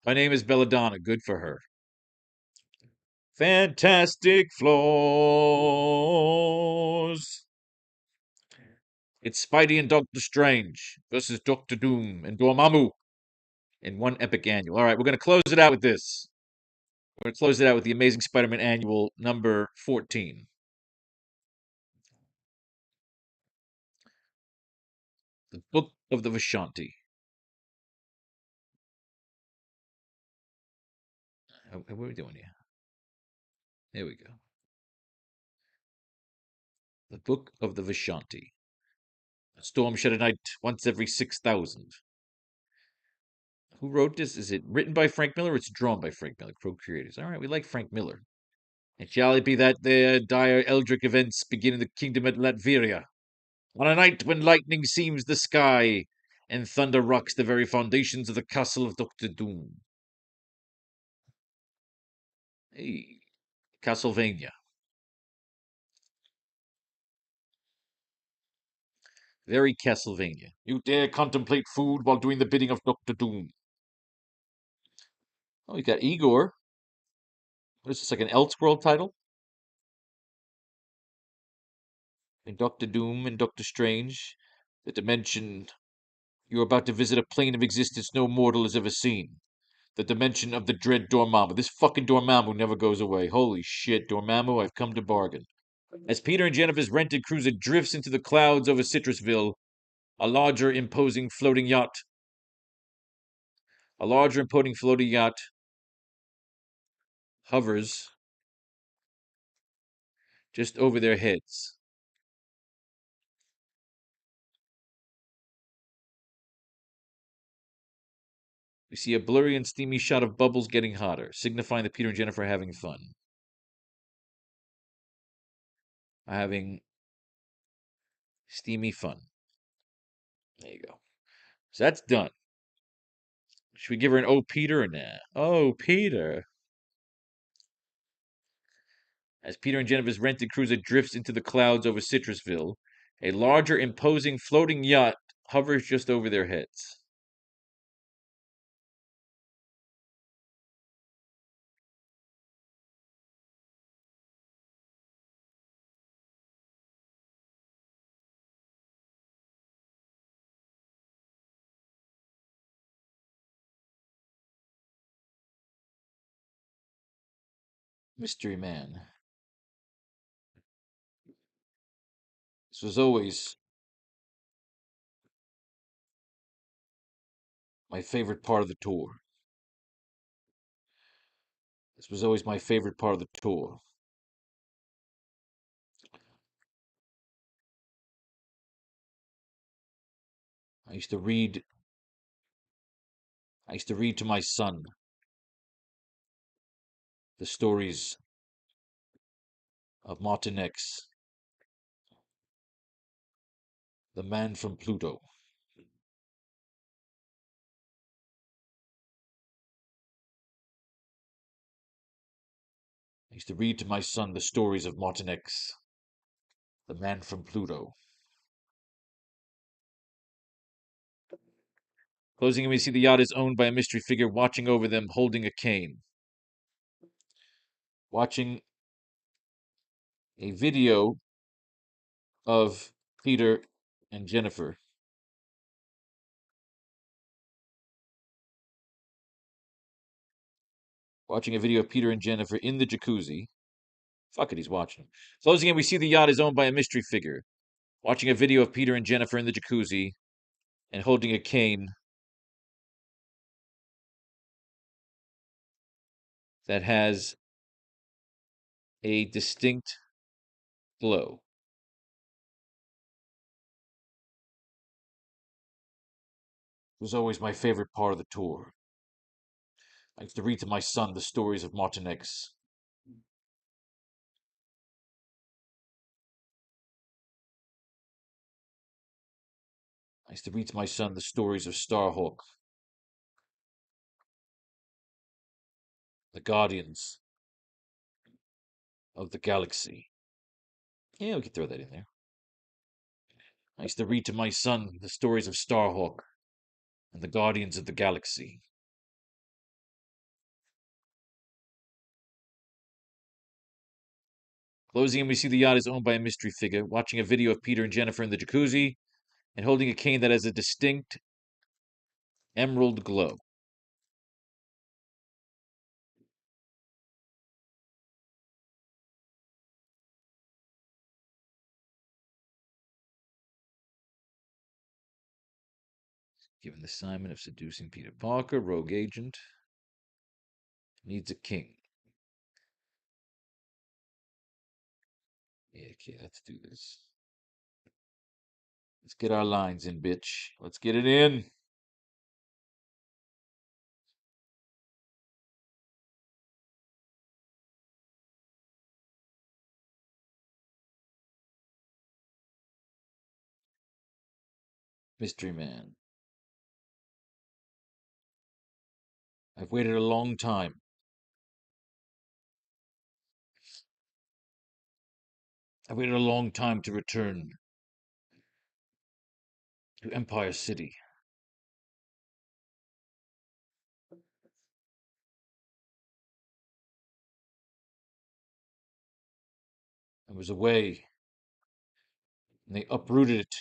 My name is Belladonna. Good for her. Fantastic Flaws. It's Spidey and Doctor Strange versus Doctor Doom and Dormammu in one epic annual. All right, we're going to close it out with this. We're going to close it out with the Amazing Spider-Man Annual number 14. The Book of the Vishanti. What are we doing here? There we go. The Book of the Vishanti. A storm shed a night once every 6,000. Who wrote this? Is it written by Frank Miller or it's drawn by Frank Miller? Co-creators. All right, we like Frank Miller. And shall it be that there dire eldritch events begin in the kingdom at Latveria, on a night when lightning seams the sky and thunder rocks the very foundations of the castle of Doctor Doom. Hey, Castlevania. Very Castlevania. You dare contemplate food while doing the bidding of Doctor Doom. Oh, you got Igor. What is this, like an Elseworld title? And Doctor Doom and Doctor Strange, the dimension you're about to visit, a plane of existence no mortal has ever seen. The dimension of the dread Dormammu. This fucking Dormammu never goes away. Holy shit, Dormammu, I've come to bargain. As Peter and Jennifer's rented cruiser drifts into the clouds over Citrusville, a larger, imposing floating yacht. A larger, imposing floating yacht hovers just over their heads. We see a blurry and steamy shot of bubbles getting hotter, signifying that Peter and Jennifer are having fun. Having steamy fun. There you go. So that's done. Should we give her an "Oh, Peter" or nah? Oh, Peter. As Peter and Jennifer's rented cruiser drifts into the clouds over Citrusville, a larger, imposing floating yacht hovers just over their heads. Mystery Man. This was always my favorite part of the tour. This was always my favorite part of the tour. I used to read I used to read to my son the stories of Martin X, the man from Pluto. I used to read to my son the stories of Martin X, the man from Pluto. Closing in, we see the yacht is owned by a mystery figure watching over them, holding a cane. Watching a video of Peter and Jennifer. Watching a video of Peter and Jennifer in the jacuzzi. Fuck it, he's watching. Closing in, we see the yacht is owned by a mystery figure. Watching a video of Peter and Jennifer in the jacuzzi and holding a cane that has a distinct glow. It was always my favorite part of the tour. I used to read to my son the stories of Martin X. I used to read to my son the stories of Starhawk, the Guardians of the Galaxy. Yeah, we could throw that in there. I used to read to my son the stories of Starhawk and the Guardians of the Galaxy. Closing in, we see the yacht is owned by a mystery figure, watching a video of Peter and Jennifer in the jacuzzi, and holding a cane that has a distinct emerald glow. Given the assignment of seducing Peter Parker, rogue agent, needs a king. Yeah, okay, let's do this. Let's get our lines in, bitch. Let's get it in. Mystery Man. I've waited a long time. I waited a long time to return to Empire City. I was away, and they uprooted it.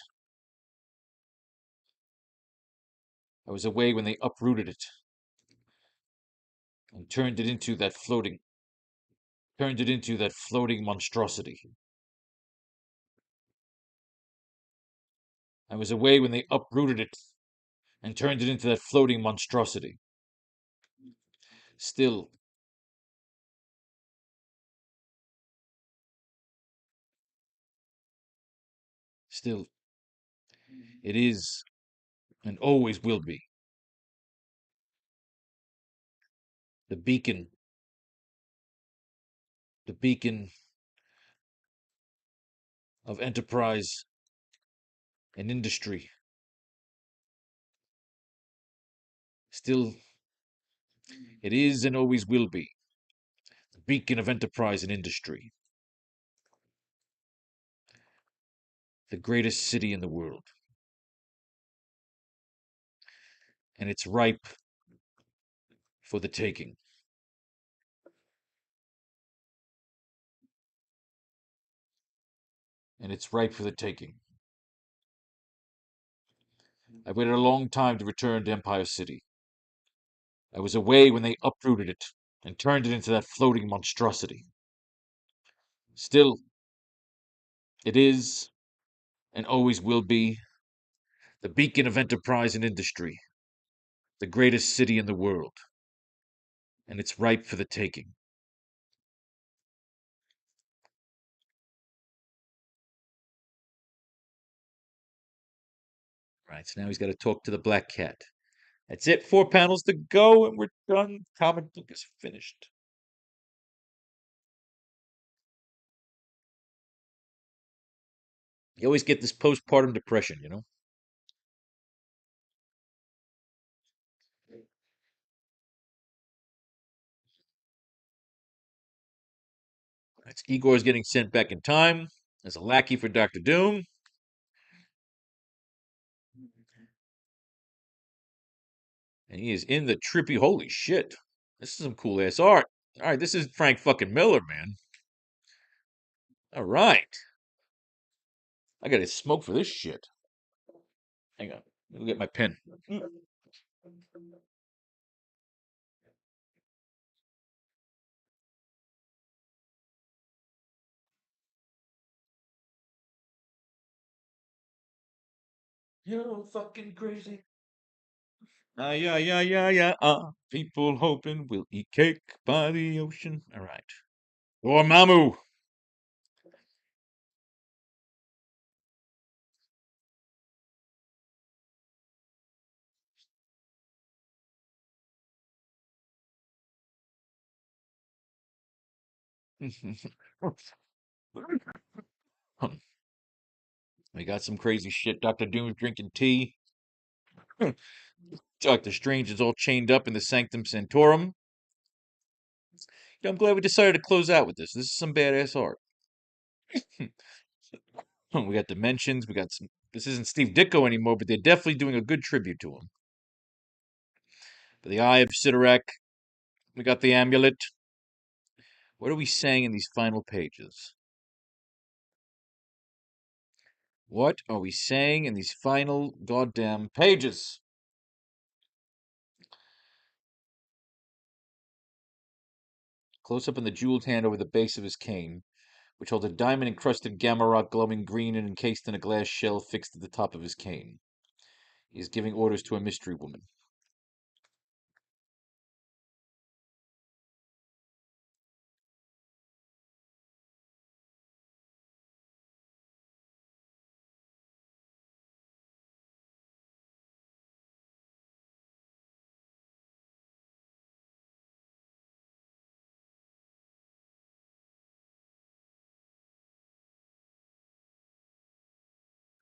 I was away when they uprooted it and turned it into that floating monstrosity. I was away when they uprooted it and turned it into that floating monstrosity. Still, still, it is and always will be the beacon, the beacon of enterprise and industry. Still, it is and always will be the beacon of enterprise and industry. The greatest city in the world. And it's ripe for the taking. And it's ripe for the taking. I waited a long time to return to Empire City. I was away when they uprooted it and turned it into that floating monstrosity. Still, it is and always will be the beacon of enterprise and industry, the greatest city in the world, and it's ripe for the taking. Right, so now he's got to talk to the Black Cat. That's it, 4 panels to go, and we're done. Comic book is finished. You always get this postpartum depression, you know? Right, Igor is getting sent back in time as a lackey for Doctor Doom. And he is in the trippy. Holy shit. This is some cool ass art. All right, this is Frank fucking Miller, man. All right. I got to smoke for this shit. Hang on. Let me get my pen. You're fucking crazy. Yeah, yeah, yeah, yeah. People hoping we'll eat cake by the ocean. All right. Or Mamu. We got some crazy shit. Dr. Doom's drinking tea. Doctor Strange is all chained up in the Sanctum Sanctorum. I'm glad we decided to close out with this. This is some badass art. We got dimensions. We got some. This isn't Steve Ditko anymore, but they're definitely doing a good tribute to him. For the Eye of Sidorak, we got the amulet. What are we saying in these final pages? What are we saying in these final goddamn pages? Close up on the jeweled hand over the base of his cane, which holds a diamond-encrusted gamma rock glowing green and encased in a glass shell fixed at the top of his cane. He is giving orders to a mystery woman.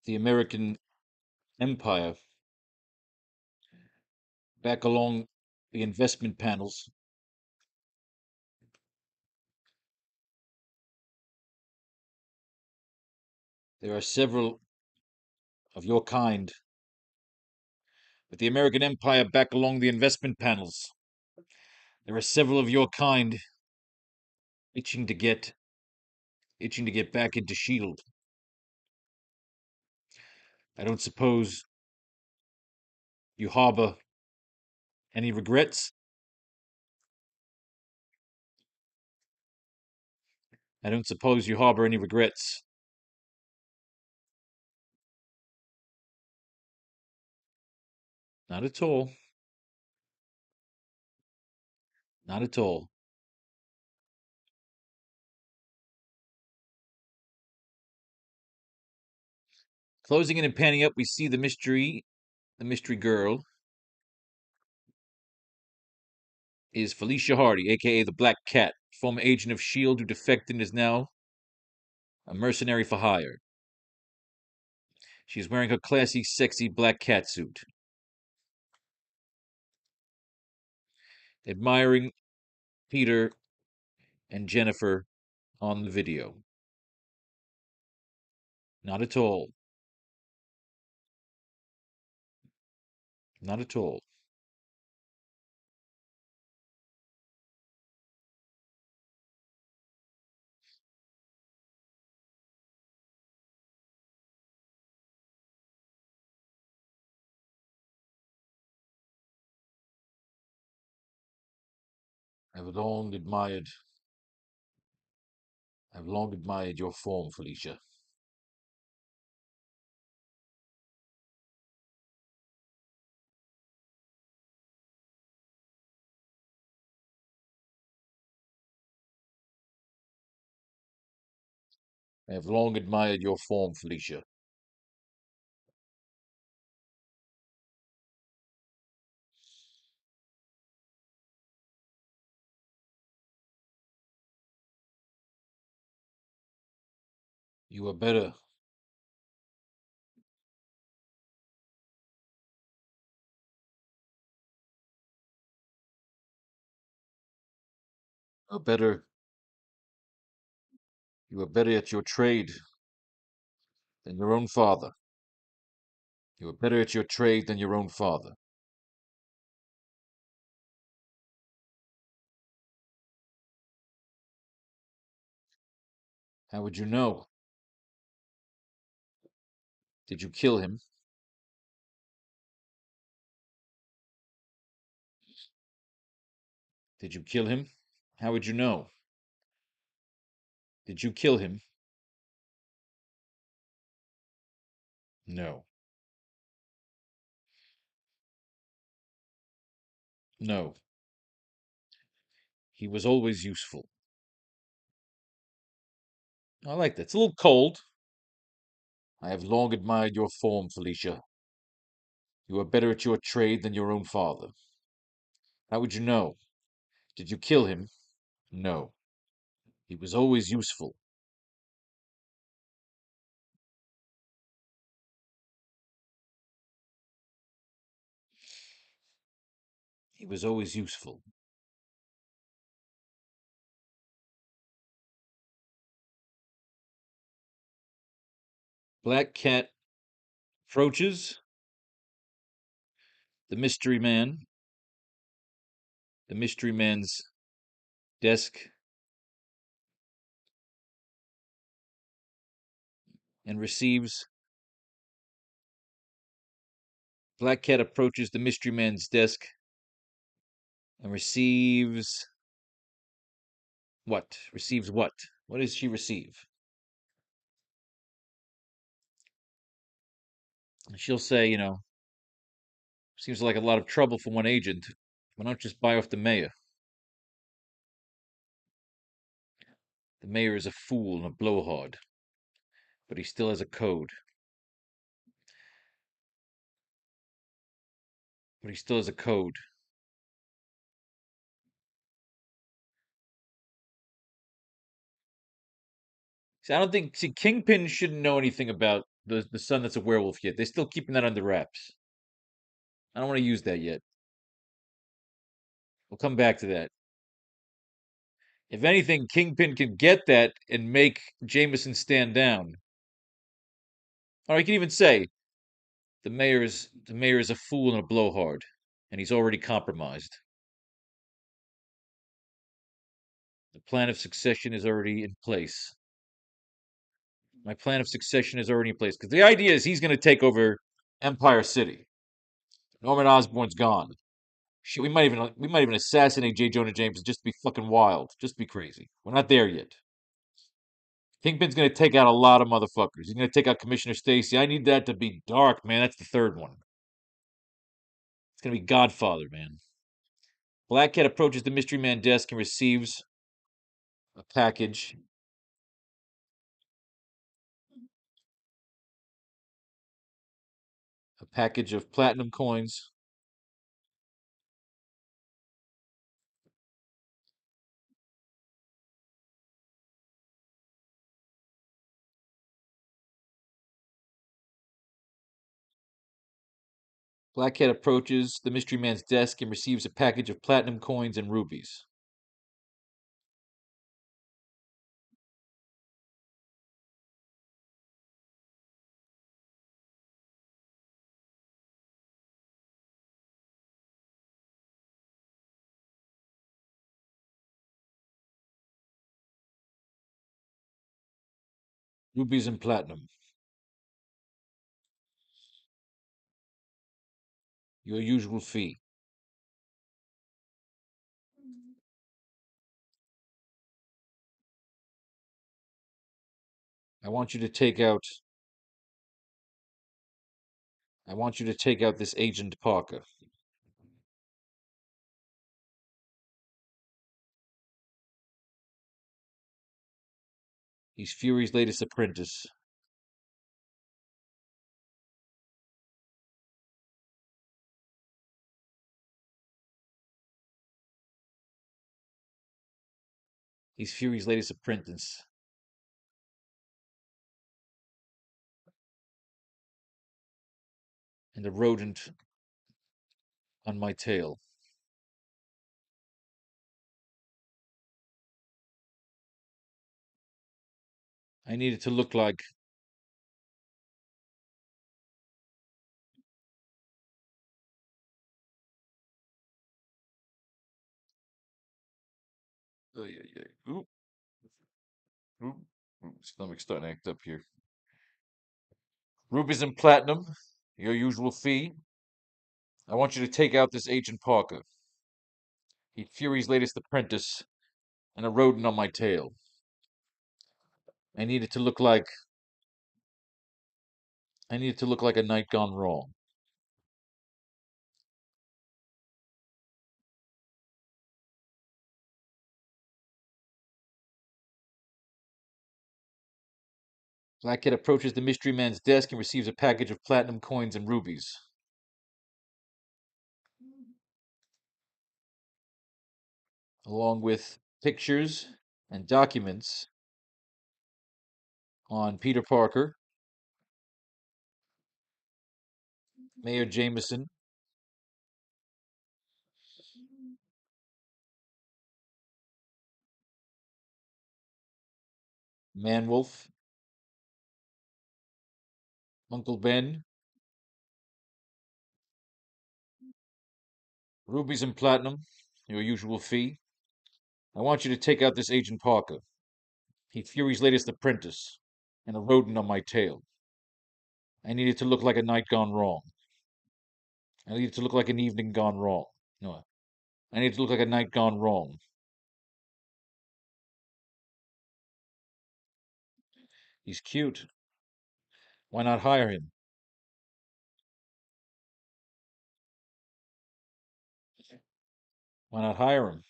The American Empire, back along the investment panels, there are several of your kind. With the American Empire back along the investment panels, there are several of your kind itching to get back into Shield. I don't suppose you harbor any regrets? I don't suppose you harbor any regrets. Not at all. Not at all. Closing in and panning up, we see the mystery girl is Felicia Hardy, aka the Black Cat, former agent of S.H.I.E.L.D. who defected and is now a mercenary for hire. She is wearing her classy, sexy black cat suit. Admiring Peter and Jennifer on the video. Not at all. Not at all. I've long admired I've long admired your form, Felicia. I have long admired your form, Felicia. You are better. You are better. You are better at your trade than your own father. You are better at your trade than your own father. How would you know? Did you kill him? Did you kill him? How would you know? Did you kill him? No. No. He was always useful. I like that. It's a little cold. I have long admired your form, Felicia. You are better at your trade than your own father. How would you know? Did you kill him? No. He was always useful. He was always useful. Black Cat approaches the mystery man, the mystery man's desk, and receives Black cat approaches the mystery man's desk and receives what? Receives what? What does she receive? And she'll say, seems like a lot of trouble for one agent. Why not just buy off the mayor? The mayor is a fool and a blowhard, but he still has a code. But he still has a code. See, I don't think. See, Kingpin shouldn't know anything about the son that's a werewolf yet. They're still keeping that under wraps. I don't want to use that yet. We'll come back to that. If anything, Kingpin can get that and make Jameson stand down. Or I can even say the mayor is a fool and a blowhard, and he's already compromised. The plan of succession is already in place. My plan of succession is already in place because the idea is he's going to take over Empire City. Norman Osborn's gone. Shit, we might even assassinate J. Jonah Jameson just to be fucking wild, just to be crazy. We're not there yet. Kingpin's gonna take out a lot of motherfuckers. He's gonna take out Commissioner Stacy. I need that to be dark, man. That's the third one. It's gonna be Godfather, man. Black Cat approaches the mystery man desk and receives a package. A package of platinum coins. Black Cat approaches the mystery man's desk and receives a package of platinum coins and rubies. Rubies and platinum. Your usual fee. I want you to take out I want you to take out this Agent Parker. He's Fury's latest apprentice. He's Fury's latest apprentice. And the rodent on my tail. I need it to look like oh, yeah, yeah. Oop, oop, oop. Stomach's starting to act up here. Rubies and platinum, your usual fee. I want you to take out this Agent Parker. He's Fury's latest apprentice and a rodent on my tail. I need it to look like I need it to look like a night gone wrong. Black Cat approaches the mystery man's desk and receives a package of platinum coins and rubies. Along with pictures and documents on Peter Parker, Mayor Jameson, Manwolf, Uncle Ben, rubies and platinum, your usual fee. I want you to take out this Agent Parker. He's Fury's latest apprentice, and a rodent on my tail. I need it to look like a night gone wrong. I need it to look like an evening gone wrong. No, I need it to look like a night gone wrong. He's cute. Why not hire him? Why not hire him?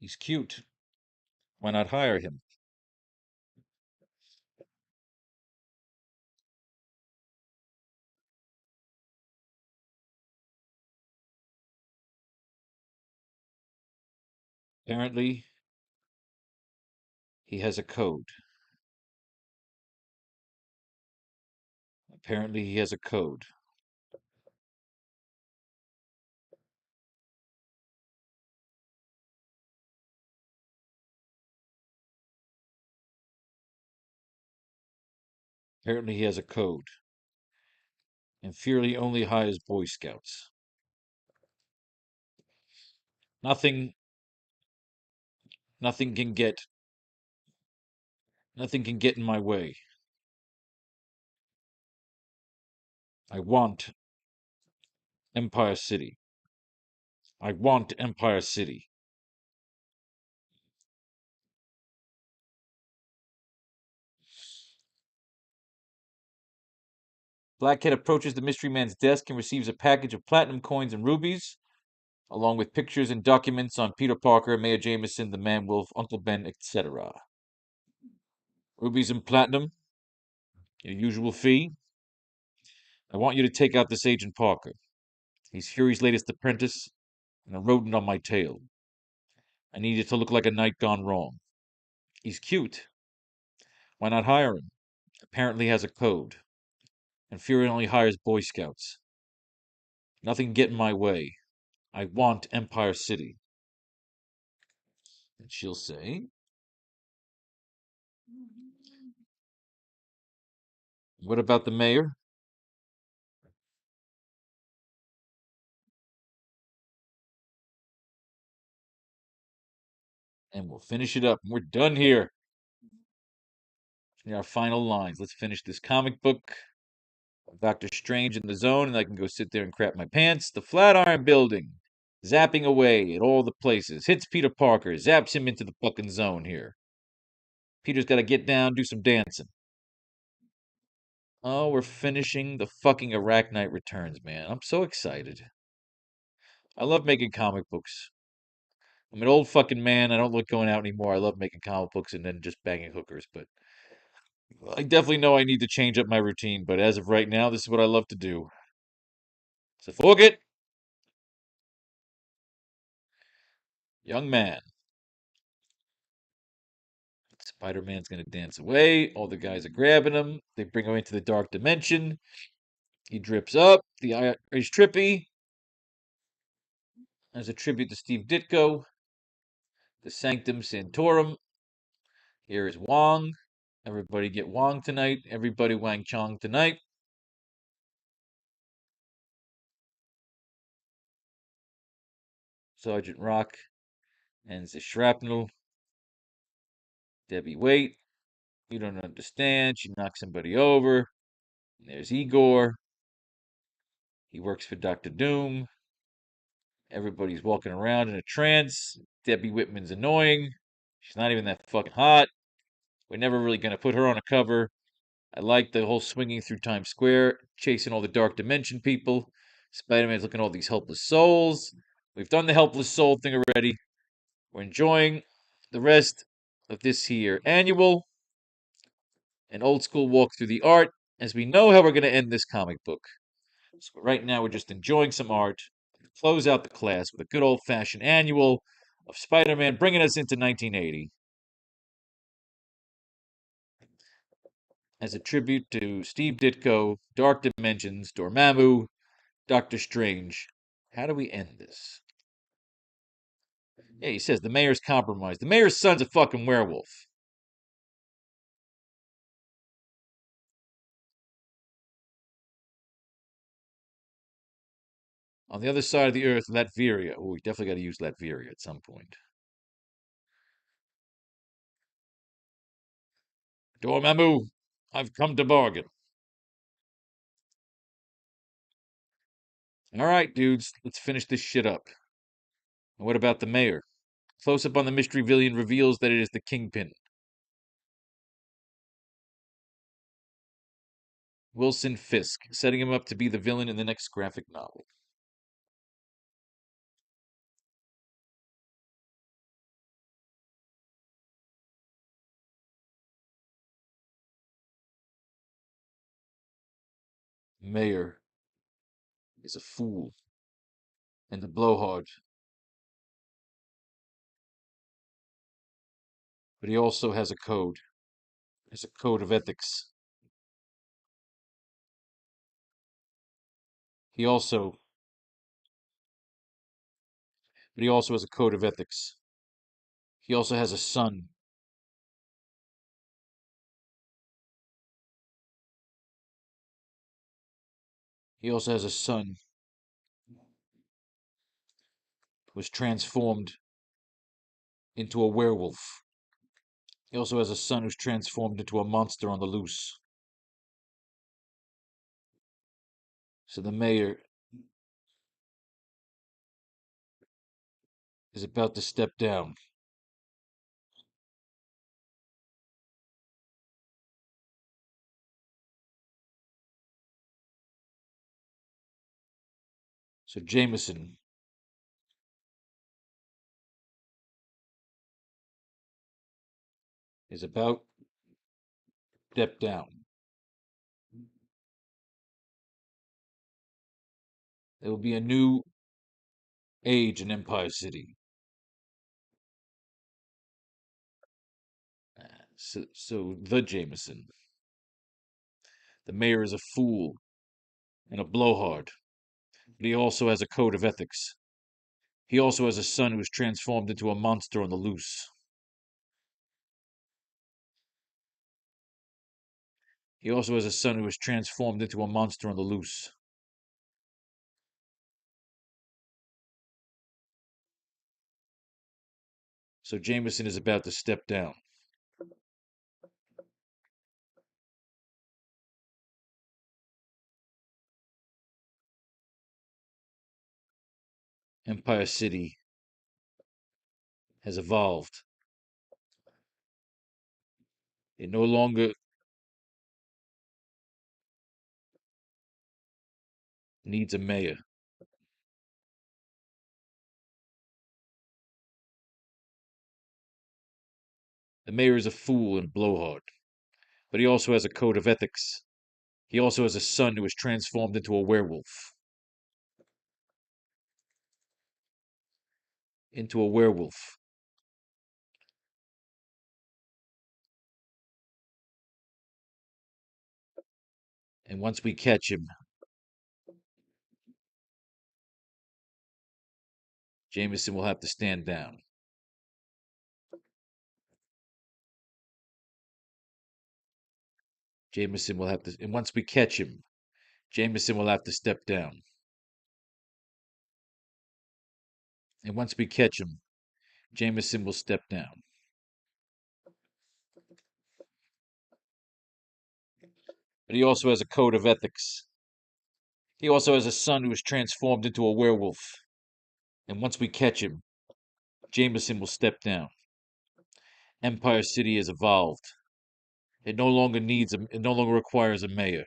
He's cute. Why not hire him? Apparently, he has a code. Apparently, he has a code. Apparently, he has a code. And Fury only hires Boy Scouts. Nothing, nothing can get, nothing can get in my way. I want Empire City. I want Empire City. Blackhead approaches the mystery man's desk and receives a package of platinum coins and rubies, along with pictures and documents on Peter Parker, Mayor Jameson, the Man Wolf, Uncle Ben, etc. Rubies and platinum, your usual fee. I want you to take out this Agent Parker. He's Fury's latest apprentice and a rodent on my tail. I need it to look like a night gone wrong. He's cute. Why not hire him? Apparently has a code. And Fury only hires Boy Scouts. Nothing can get in my way. I want Empire City. And she'll say, what about the mayor? And we'll finish it up. We're done here. Our final lines. Let's finish this comic book. Doctor Strange in the zone, and I can go sit there and crap my pants. The Flatiron Building, zapping away at all the places. Hits Peter Parker, zaps him into the fucking zone here. Peter's got to get down, do some dancing. Oh, we're finishing the fucking AracKnight Returns, man. I'm so excited. I love making comic books. I'm an old fucking man. I don't like going out anymore. I love making comic books and then just banging hookers, but I definitely know I need to change up my routine, but as of right now, this is what I love to do. So fuck it, young man. Spider-Man's gonna dance away. All the guys are grabbing him. They bring him into the dark dimension. He drips up. The eye is trippy. As a tribute to Steve Ditko, the Sanctum Sanctorum. Here is Wong. Everybody get Wong tonight. Everybody Wang Chong tonight. Sergeant Rock ends the shrapnel. Debbie, wait. You don't understand. She knocks somebody over. And there's Igor. He works for Doctor Doom. Everybody's walking around in a trance. Debbie Whitman's annoying. She's not even that fucking hot. We're never really going to put her on a cover. I like the whole swinging through Times Square, chasing all the Dark Dimension people. Spider Man's looking at all these helpless souls. We've done the helpless soul thing already. We're enjoying the rest of this here annual, an old school walk through the art, as we know how we're going to end this comic book. So right now, we're just enjoying some art. Close out the class with a good old fashioned annual of Spider Man bringing us into 1980 as a tribute to Steve Ditko, Dark Dimensions, Dormammu, Doctor Strange. How do we end this? Yeah, he says the mayor's compromised. The mayor's son's a fucking werewolf. On the other side of the earth, Latveria. Oh, we definitely got to use Latveria at some point. Dormammu, I've come to bargain. All right, dudes, let's finish this shit up. And what about the mayor? Close up on the mystery villain reveals that it is the Kingpin. Wilson Fisk, setting him up to be the villain in the next graphic novel. Mayor is a fool and a blowhard, but he also has a code. It's a code of ethics. He also, but he also has a code of ethics. He also has a son. He also has a son who was transformed into a werewolf. He also has a son who's transformed into a monster on the loose. So the mayor is about to step down. So Jameson is about to step down. There will be a new age in Empire City. So the Jameson. The mayor is a fool and a blowhard, but he also has a code of ethics. He also has a son who is transformed into a monster on the loose. He also has a son who is transformed into a monster on the loose. So Jameson is about to step down. Empire City has evolved. It no longer needs a mayor. The mayor is a fool and blowhard, but he also has a code of ethics. He also has a son who is transformed into a werewolf. Into a werewolf. And once we catch him, Jameson will have to stand down. Jameson will have to, and once we catch him, Jameson will have to step down. And once we catch him, Jameson will step down. But he also has a code of ethics. He also has a son who is transformed into a werewolf. And once we catch him, Jameson will step down. Empire City has evolved. It no longer needs it no longer requires a mayor.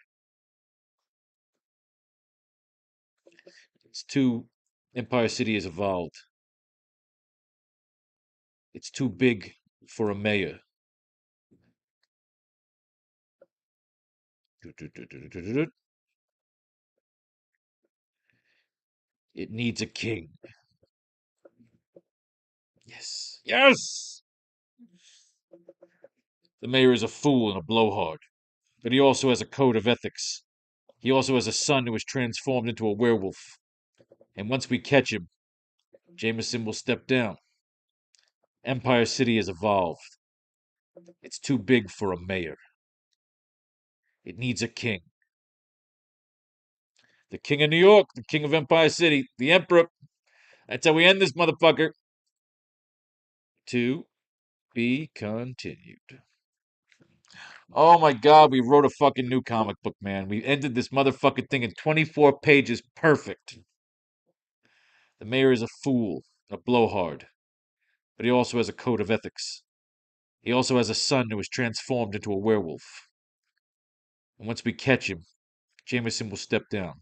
It's too Empire City has evolved. It's too big for a mayor. It needs a king. Yes. Yes! The mayor is a fool and a blowhard, but he also has a code of ethics. He also has a son who is transformed into a werewolf. And once we catch him, Jameson will step down. Empire City has evolved. It's too big for a mayor. It needs a king. The king of New York, the king of Empire City, the emperor. That's how we end this motherfucker. To be continued. Oh my god, we wrote a fucking new comic book, man. We ended this motherfucking thing in 24 pages. Perfect. The mayor is a fool, a blowhard, but he also has a code of ethics. He also has a son who is transformed into a werewolf. And once we catch him, Jameson will step down.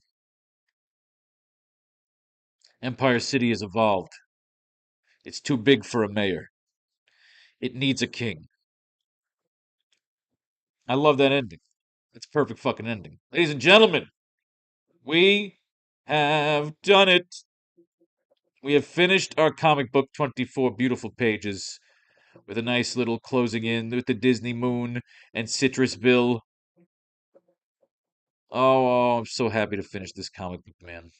Empire City has evolved. It's too big for a mayor. It needs a king. I love that ending. It's a perfect fucking ending. Ladies and gentlemen, we have done it. We have finished our comic book, 24 beautiful pages, with a nice little closing in with the Disney moon and Citrus Bill. Oh, I'm so happy to finish this comic book, man.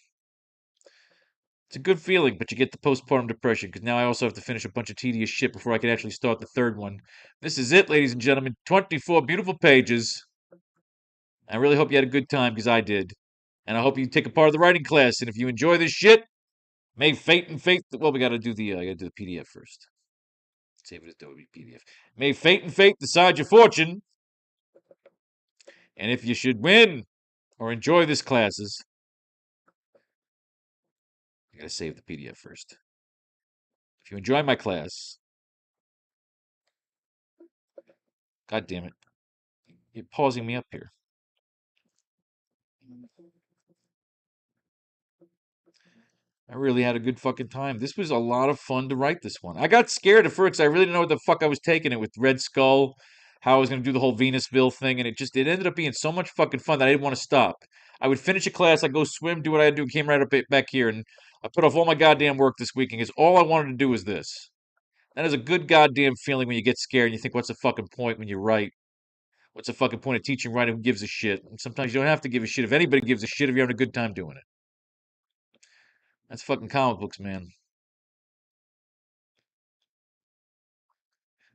It's a good feeling, but you get the postpartum depression because now I also have to finish a bunch of tedious shit before I can actually start the third one. This is it, ladies and gentlemen. 24 beautiful pages. I really hope you had a good time because I did. And I hope you take a part of the writing class. And if you enjoy this shit, may fate and fate. Well, we got to do the I got to do the PDF first. Save it as Adobe PDF. May fate and fate decide your fortune. And if you should win or enjoy this classes, I got to save the PDF first. If you enjoy my class, God damn it, you're pausing me up here. I really had a good fucking time. This was a lot of fun to write this one. I got scared at first 'cause I really didn't know what the fuck I was taking it with Red Skull, how I was going to do the whole Venusville thing, and it ended up being so much fucking fun that I didn't want to stop. I would finish a class, I'd go swim, do what I had to do, came right up back here, and I put off all my goddamn work this weekend because all I wanted to do was this. That is a good goddamn feeling when you get scared and you think, what's the fucking point when you write? What's the fucking point of teaching writing? Who gives a shit? And sometimes you don't have to give a shit if anybody gives a shit if you're having a good time doing it. That's fucking comic books, man.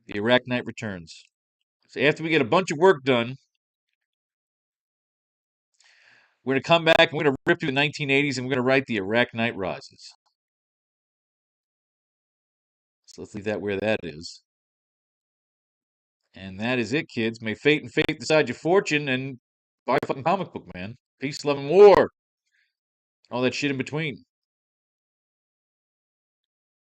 The AracKnight returns. So after we get a bunch of work done, we're going to come back and we're going to rip through the 1980s and we're going to write the AracKnight Rises. So let's leave that where that is. And that is it, kids. May fate and fate decide your fortune and buy a fucking comic book, man. Peace, love, and war. All that shit in between.